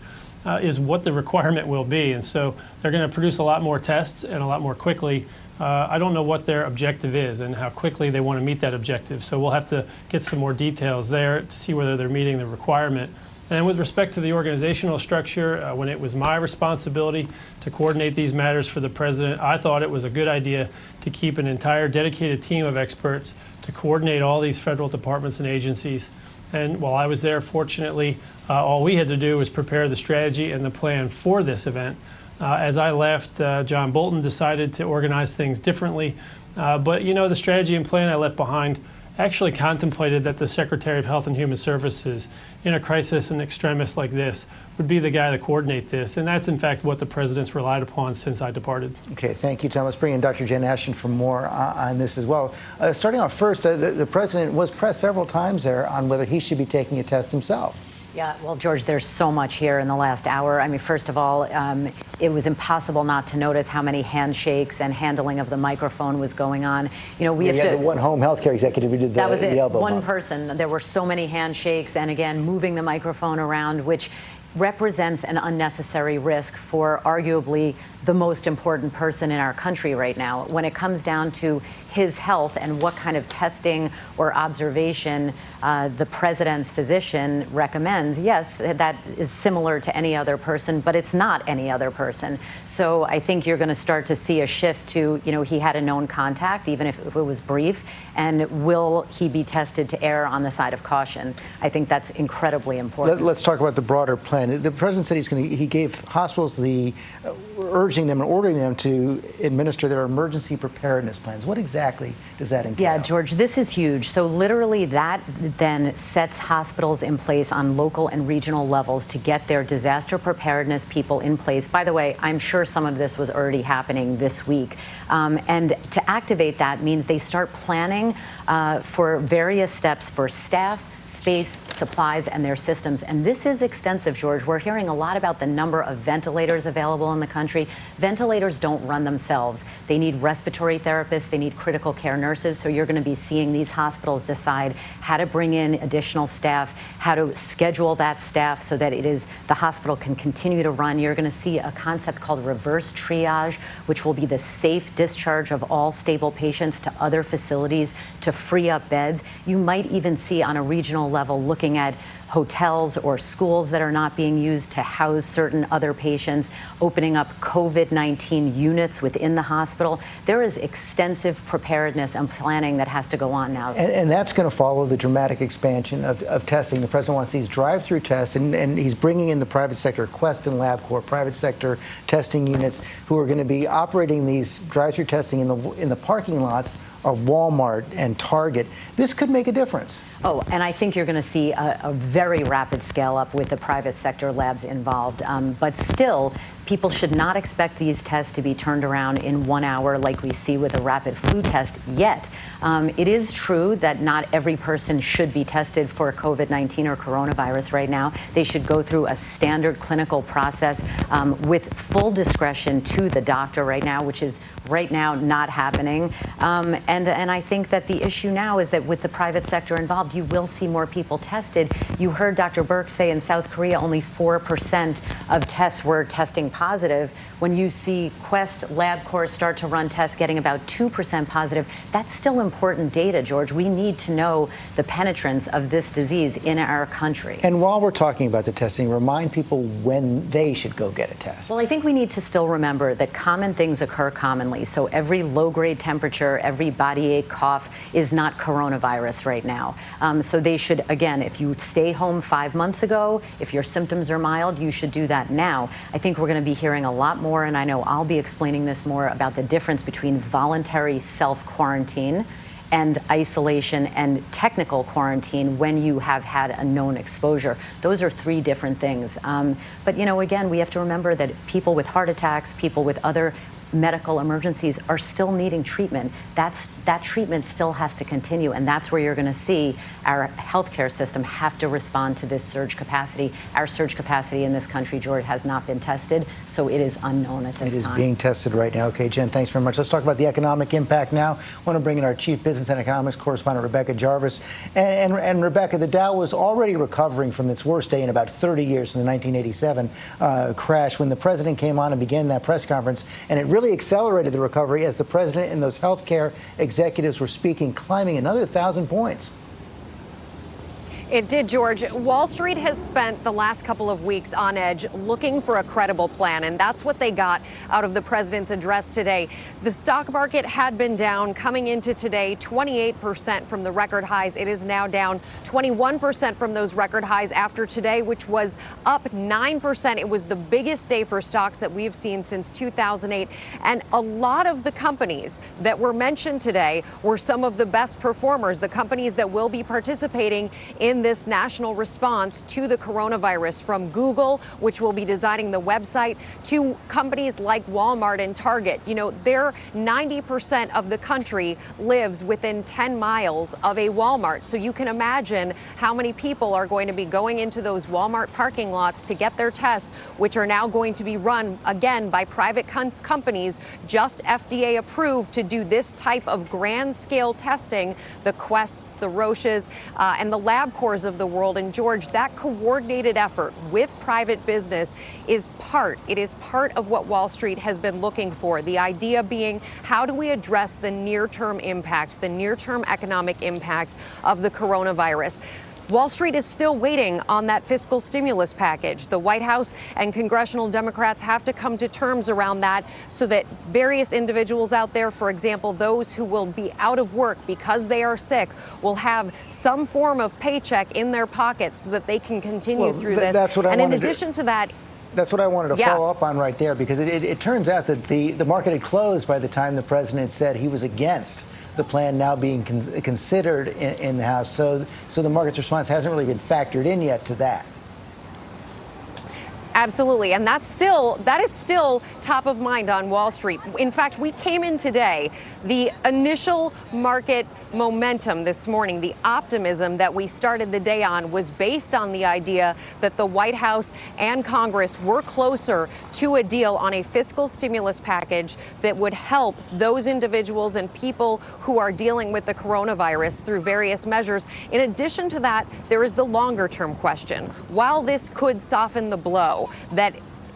S24: is what the requirement will be. And so they're going to produce a lot more tests and a lot more quickly. I don't know what their objective is and how quickly they want to meet that objective. So we'll have to get some more details there to see whether they're meeting the requirement. And with respect to the organizational structure, when it was my responsibility to coordinate these matters for the president, I thought it was a good idea to keep an entire dedicated team of experts to coordinate all these federal departments and agencies. And while I was there, fortunately, all we had to do was prepare the strategy and the plan for this event. As I left, John Bolton decided to organize things differently. But, you know, the strategy and plan I left behind actually contemplated that the Secretary of Health and Human Services, in a crisis and extremis like this, would be the guy to coordinate this. And that's, in fact, what the president's relied upon since I departed.
S19: Okay, thank you, Tom. Let's bring in Dr. Jen Ashton for more on this as well. Starting off first, the president was pressed several times there on whether he should be taking a test himself.
S20: Yeah, well, George, there's so much here in the last hour. I mean, first of all, it was impossible not to notice how many handshakes and handling of the microphone was going on. You know, we have
S19: had the one home healthcare executive who did
S20: that was it,
S19: the elbow
S20: one
S19: bump.
S20: person. There were so many handshakes, and again, moving the microphone around, which represents an unnecessary risk for arguably the most important person in our country right now. When it comes down to his health and what kind of testing or observation the president's physician recommends, yes, that is similar to any other person, but it's not any other person. So I think you're going to start to see a shift to, you know, he had a known contact, even if it was brief, and will he be tested to err on the side of caution? I think that's incredibly important.
S19: Let's talk about the broader plan. The president said he gave hospitals urging them and ordering them to administer their emergency preparedness plans. What exactly does that entail?
S20: Yeah, George, this is huge. So literally that then sets hospitals in place on local and regional levels to get their disaster preparedness people in place. By the way, I'm sure some of this was already happening this week. And to activate that means they start planning for various steps for staff, space, supplies, and their systems. And this is extensive, George. We're hearing a lot about the number of ventilators available in the country. Ventilators don't run themselves. They need respiratory therapists. They need critical care nurses. So you're going to be seeing these hospitals decide how to bring in additional staff, how to schedule that staff so that the hospital can continue to run. You're going to see a concept called reverse triage, which will be the safe discharge of all stable patients to other facilities to free up beds. You might even see on a regional level looking at hotels or schools that are not being used to house certain other patients, opening up COVID-19 units within the hospital. There is extensive preparedness and planning that has to go on now.
S19: And that's going to follow the dramatic expansion of testing. The president wants these drive-through tests, and he's bringing in the private sector, Quest and LabCorp, private sector testing units, who are going to be operating these drive-through testing in the parking lots of Walmart and Target. This could make a difference.
S20: Oh, and I think you're going to see a very rapid scale up with the private sector labs involved. But still, people should not expect these tests to be turned around in 1 hour like we see with a rapid flu test yet. It is true that not every person should be tested for COVID-19 or coronavirus right now. They should go through a standard clinical process with full discretion to the doctor right now, which is right now not happening. And I think that the issue now is that with the private sector involved, you will see more people tested. You heard Dr. Burke say in South Korea only 4% of tests were testing positive. When you see Quest, LabCorp start to run tests getting about 2% positive, that's still important data, George. We need to know the penetrance of this disease in our country.
S19: And while we're talking about the testing, remind people when they should go get a test.
S20: Well, I think we need to still remember that common things occur commonly. So every low-grade temperature, every body ache, cough is not coronavirus right now. So they should, again, if you stay home 5 months ago, if your symptoms are mild, you should do that now. I think we're going to be hearing a lot more, and I know I'll be explaining this more, about the difference between voluntary self-quarantine and isolation and technical quarantine when you have had a known exposure. Those are 3 different things. But, you know, again, we have to remember that people with heart attacks, people with other medical emergencies are still needing treatment. That treatment still has to continue, and that's where you're going to see our healthcare system have to respond to this surge capacity. Our surge capacity in this country, George, has not been tested, so it is unknown at this time.
S19: It is being tested right now. Okay, Jen, thanks very much. Let's talk about the economic impact now. I want to bring in our chief business and economics correspondent, Rebecca Jarvis. And Rebecca, the Dow was already recovering from its worst day in about 30 years from the 1987 crash when the president came on and began that press conference, and it really accelerated the recovery as the president and those healthcare executives were speaking, climbing another 1,000 points.
S2: It did, George. Wall Street has spent the last couple of weeks on edge looking for a credible plan, and that's what they got out of the president's address today. The stock market had been down coming into today 28% from the record highs. It is now down 21% from those record highs after today, which was up 9%. It was the biggest day for stocks that we've seen since 2008. And a lot of the companies that were mentioned today were some of the best performers, the companies that will be participating in this national response to the coronavirus, from Google, which will be designing the website, to companies like Walmart and Target. You know, 90% of the country lives within 10 miles of a Walmart. So you can imagine how many people are going to be going into those Walmart parking lots to get their tests, which are now going to be run again by private companies, just FDA approved to do this type of grand scale testing, the Quests, the Roches, and the LabCorps of the world. And George, that coordinated effort with private business is part of what Wall Street has been looking for. The idea being, how do we address the near-term impact, the near-term economic impact of the coronavirus? Wall Street is still waiting on that fiscal stimulus package. The White House and congressional Democrats have to come to terms around that so that various individuals out there, for example, those who will be out of work because they are sick, will have some form of paycheck in their pocket so that they can continue through this.
S19: That's what I
S2: and in
S19: wanted
S2: addition to that,
S19: that's what I wanted to follow up on right there, because it turns out that the market had closed by the time the president said he was against the plan now being considered in the House. So the market's response hasn't really been factored in yet to that.
S2: Absolutely. And that is still top of mind on Wall Street. In fact, we came in today, the initial market momentum this morning, the optimism that we started the day on, was based on the idea that the White House and Congress were closer to a deal on a fiscal stimulus package that would help those individuals and people who are dealing with the coronavirus through various measures. In addition to that, there is the longer term question. While this could soften the blow that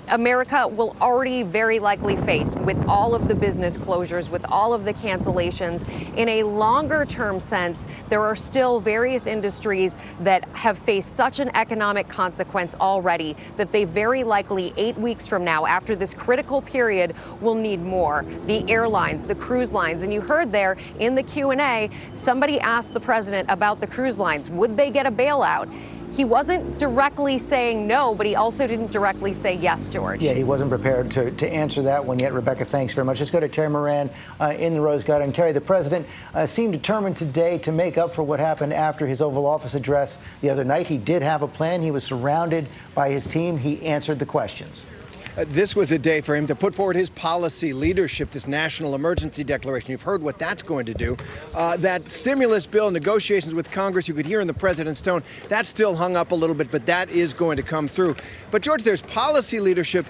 S2: America will already very likely face with all of the business closures, with all of the cancellations, in a longer term sense, there are still various industries that have faced such an economic consequence already that they very likely 8 weeks from now, after this critical period, will need more. The airlines, the cruise lines, and you heard there in the Q&A, somebody asked the president about the cruise lines. Would they get a bailout? He wasn't directly saying no, but he also didn't directly say yes, George.
S19: Yeah, he wasn't prepared to answer that one yet. Rebecca, thanks very much. Let's go to Terry Moran in the Rose Garden. Terry, the president seemed determined today to make up for what happened after his Oval Office address the other night. He did have a plan. He was surrounded by his team. He answered the questions.
S21: This was a day for him to put forward his policy leadership, this national emergency declaration. You've heard what that's going to do. That stimulus bill, negotiations with Congress, you could hear in the president's tone, that's still hung up a little bit, but that is going to come through. But, George, there's policy leadership,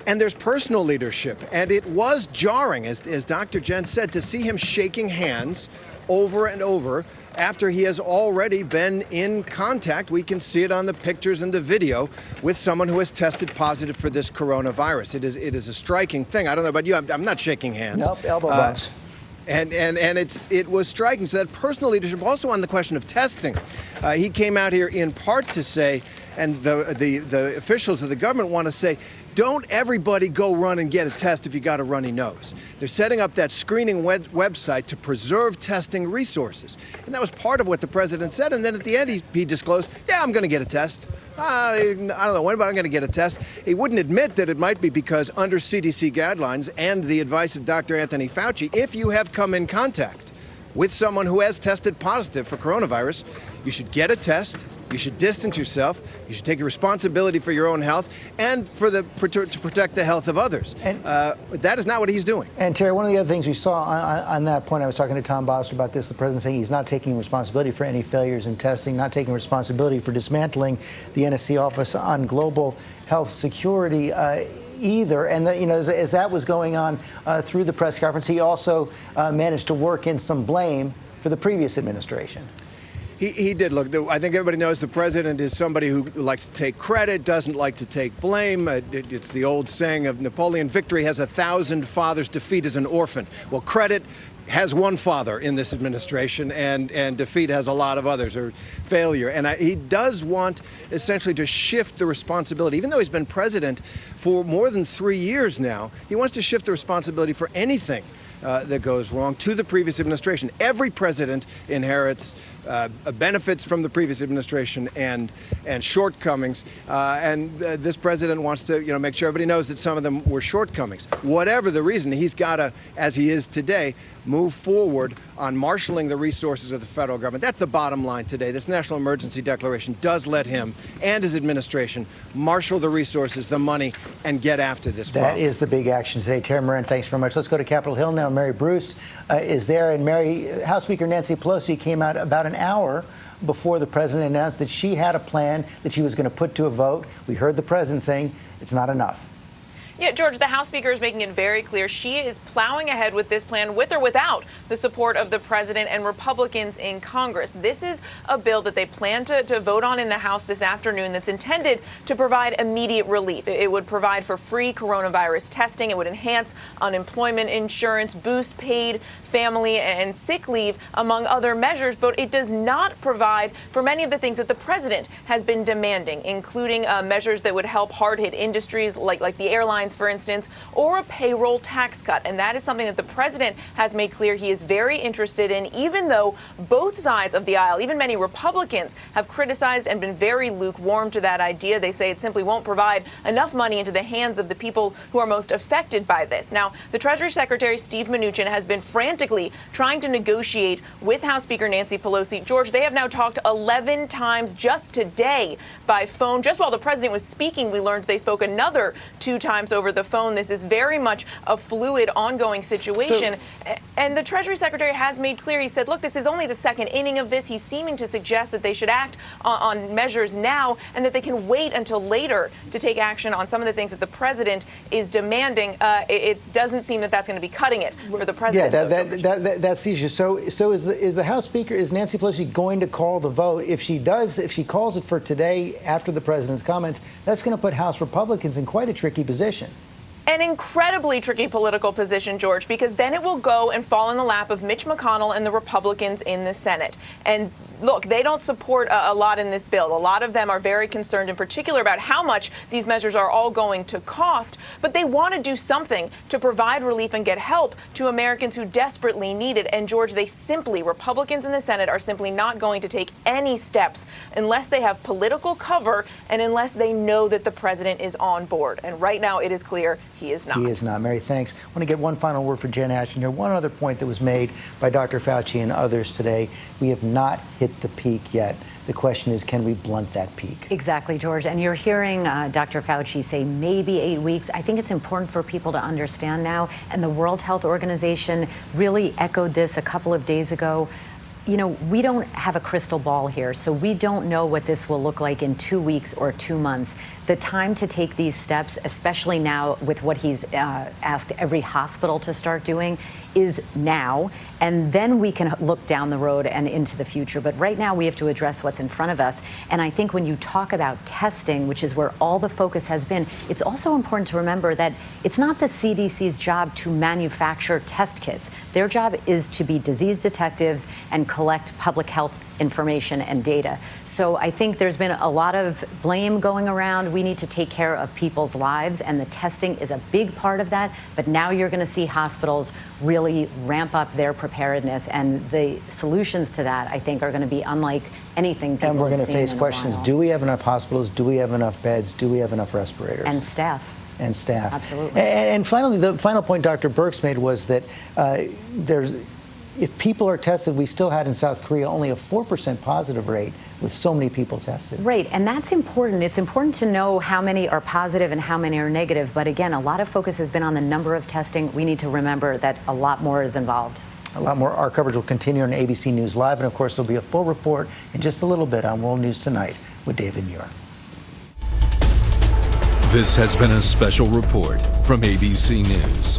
S21: And there's personal leadership. And it was jarring, as Dr. Jen said, to see him shaking hands over and over after he has already been in contact, we can see it on the pictures and the video, with someone who has tested positive for this coronavirus. It is a striking thing. I don't know about you, I'm not shaking hands.
S19: Nope, elbow bumps.
S21: And it was striking. So that personal leadership, also on the question of testing, he came out here in part to say, and the officials of the government want to say, don't everybody go run and get a test if you got a runny nose. They're setting up that screening website to preserve testing resources. And that was part of what the president said. And then at the end, he disclosed, yeah, I'm going to get a test. I don't know when, but I'm going to get a test. He wouldn't admit that it might be because under CDC guidelines and the advice of Dr. Anthony Fauci, if you have come in contact with someone who has tested positive for coronavirus, you should get a test. You should distance yourself. You should take your responsibility for your own health and to protect the health of others. And that is not what he's doing.
S19: And Terry, one of the other things we saw on that point, I was talking to Tom Boster about this, the president saying he's not taking responsibility for any failures in testing, not taking responsibility for dismantling the NSC Office on Global Health Security either. And as that was going on through the press conference, he also managed to work in some blame for the previous administration.
S21: He did. Look, I think everybody knows the president is somebody who likes to take credit, doesn't like to take blame. It's the old saying of Napoleon, victory has 1,000 fathers, defeat is an orphan. Well, credit has one father in this administration, and defeat has a lot of others, or failure. And he does want essentially to shift the responsibility. Even though he's been president for more than 3 years now, he wants to shift the responsibility for anything that goes wrong to the previous administration. Every president inherits benefits from the previous administration and shortcomings, and this president wants to make sure everybody knows that some of them were shortcomings. Whatever the reason, he's got to, as he is today, move forward on marshaling the resources of the federal government. That's the bottom line today. This national emergency declaration does let him and his administration marshal the resources, the money, and get after this problem.
S19: That is the big action today. Terry Moran, thanks very much. Let's go to Capitol Hill now. Mary Bruce is there. And Mary, House Speaker Nancy Pelosi came out about an hour before the president announced that she had a plan that she was going to put to a vote. We heard the president saying it's not enough.
S5: Yeah, George, the House Speaker is making it very clear she is plowing ahead with this plan with or without the support of the president and Republicans in Congress. This is a bill that they plan to vote on in the House this afternoon that's intended to provide immediate relief. It would provide for free coronavirus testing. It would enhance unemployment insurance, boost paid family and sick leave, among other measures. But it does not provide for many of the things that the president has been demanding, including measures that would help hard-hit industries like the airlines, for instance, or a payroll tax cut. And that is something that the president has made clear he is very interested in, even though both sides of the aisle, even many Republicans, have criticized and been very lukewarm to that idea. They say it simply won't provide enough money into the hands of the people who are most affected by this. Now, the Treasury Secretary, Steve Mnuchin, has been frantically trying to negotiate with House Speaker Nancy Pelosi. George, they have now talked 11 times just today by phone. Just while the president was speaking, we learned they spoke another 2 times over the phone. This is very much a fluid, ongoing situation. And the Treasury Secretary has made clear, he said, look, this is only the second inning of this. He's seeming to suggest that they should act on measures now and that they can wait until later to take action on some of the things that the president is demanding. It doesn't seem that that's going to be cutting it for the president.
S19: Yeah, that's the issue. So is the House Speaker, is Nancy Pelosi going to call the vote? If she does, if she calls it for today after the president's comments, that's going to put House Republicans in quite a tricky position.
S5: An incredibly tricky political position, George, because then it will go and fall in the lap of Mitch McConnell and the Republicans in the Senate. And look, they don't support a lot in this bill. A lot of them are very concerned in particular about how much these measures are all going to cost. But they want to do something to provide relief and get help to Americans who desperately need it. And George, Republicans in the Senate are simply not going to take any steps unless they have political cover and unless they know that the president is on board. And right now it is clear he is not.
S19: He is not. Mary, thanks. I want to get one final word for Jen Ashton here. One other point that was made by Dr. Fauci and others today. We have not hit the peak yet. The question is, can we blunt that peak?
S20: Exactly, George. And you're hearing Dr. Fauci say maybe 8 weeks. I think it's important for people to understand now, and the World Health Organization really echoed this a couple of days ago. You know, we don't have a crystal ball here, so we don't know what this will look like in 2 weeks or 2 months. The the time to take these steps, especially now with what he's asked every hospital to start doing, is now. And then we can look down the road and into the future. But right now we have to address what's in front of us. And I think when you talk about testing, which is where all the focus has been, it's also important to remember that it's not the CDC's job to manufacture test kits. Their job is to be disease detectives and collect public health information and data. So I think there's been a lot of blame going around. We need to take care of people's lives, and the testing is a big part of that. But now you're going to see hospitals really ramp up their preparedness, and the solutions to that, I think, are going to be unlike anything people
S19: And we're
S20: have
S19: going to
S20: seen
S19: face
S20: in a
S19: questions.
S20: while.
S19: Do we have enough hospitals? Do we have enough beds? Do we have enough respirators?
S20: And staff.
S19: And staff.
S20: Absolutely.
S19: And finally, the final point Dr. Birx made was that if people are tested, we still had in South Korea only a 4% positive rate with so many people tested.
S20: Right, and that's important. It's important to know how many are positive and how many are negative. But again, a lot of focus has been on the number of testing. We need to remember that a lot more is involved.
S19: A lot more. Our coverage will continue on ABC News Live. And of course, there'll be a full report in just a little bit on World News Tonight with David Muir.
S6: This has been a special report from ABC News.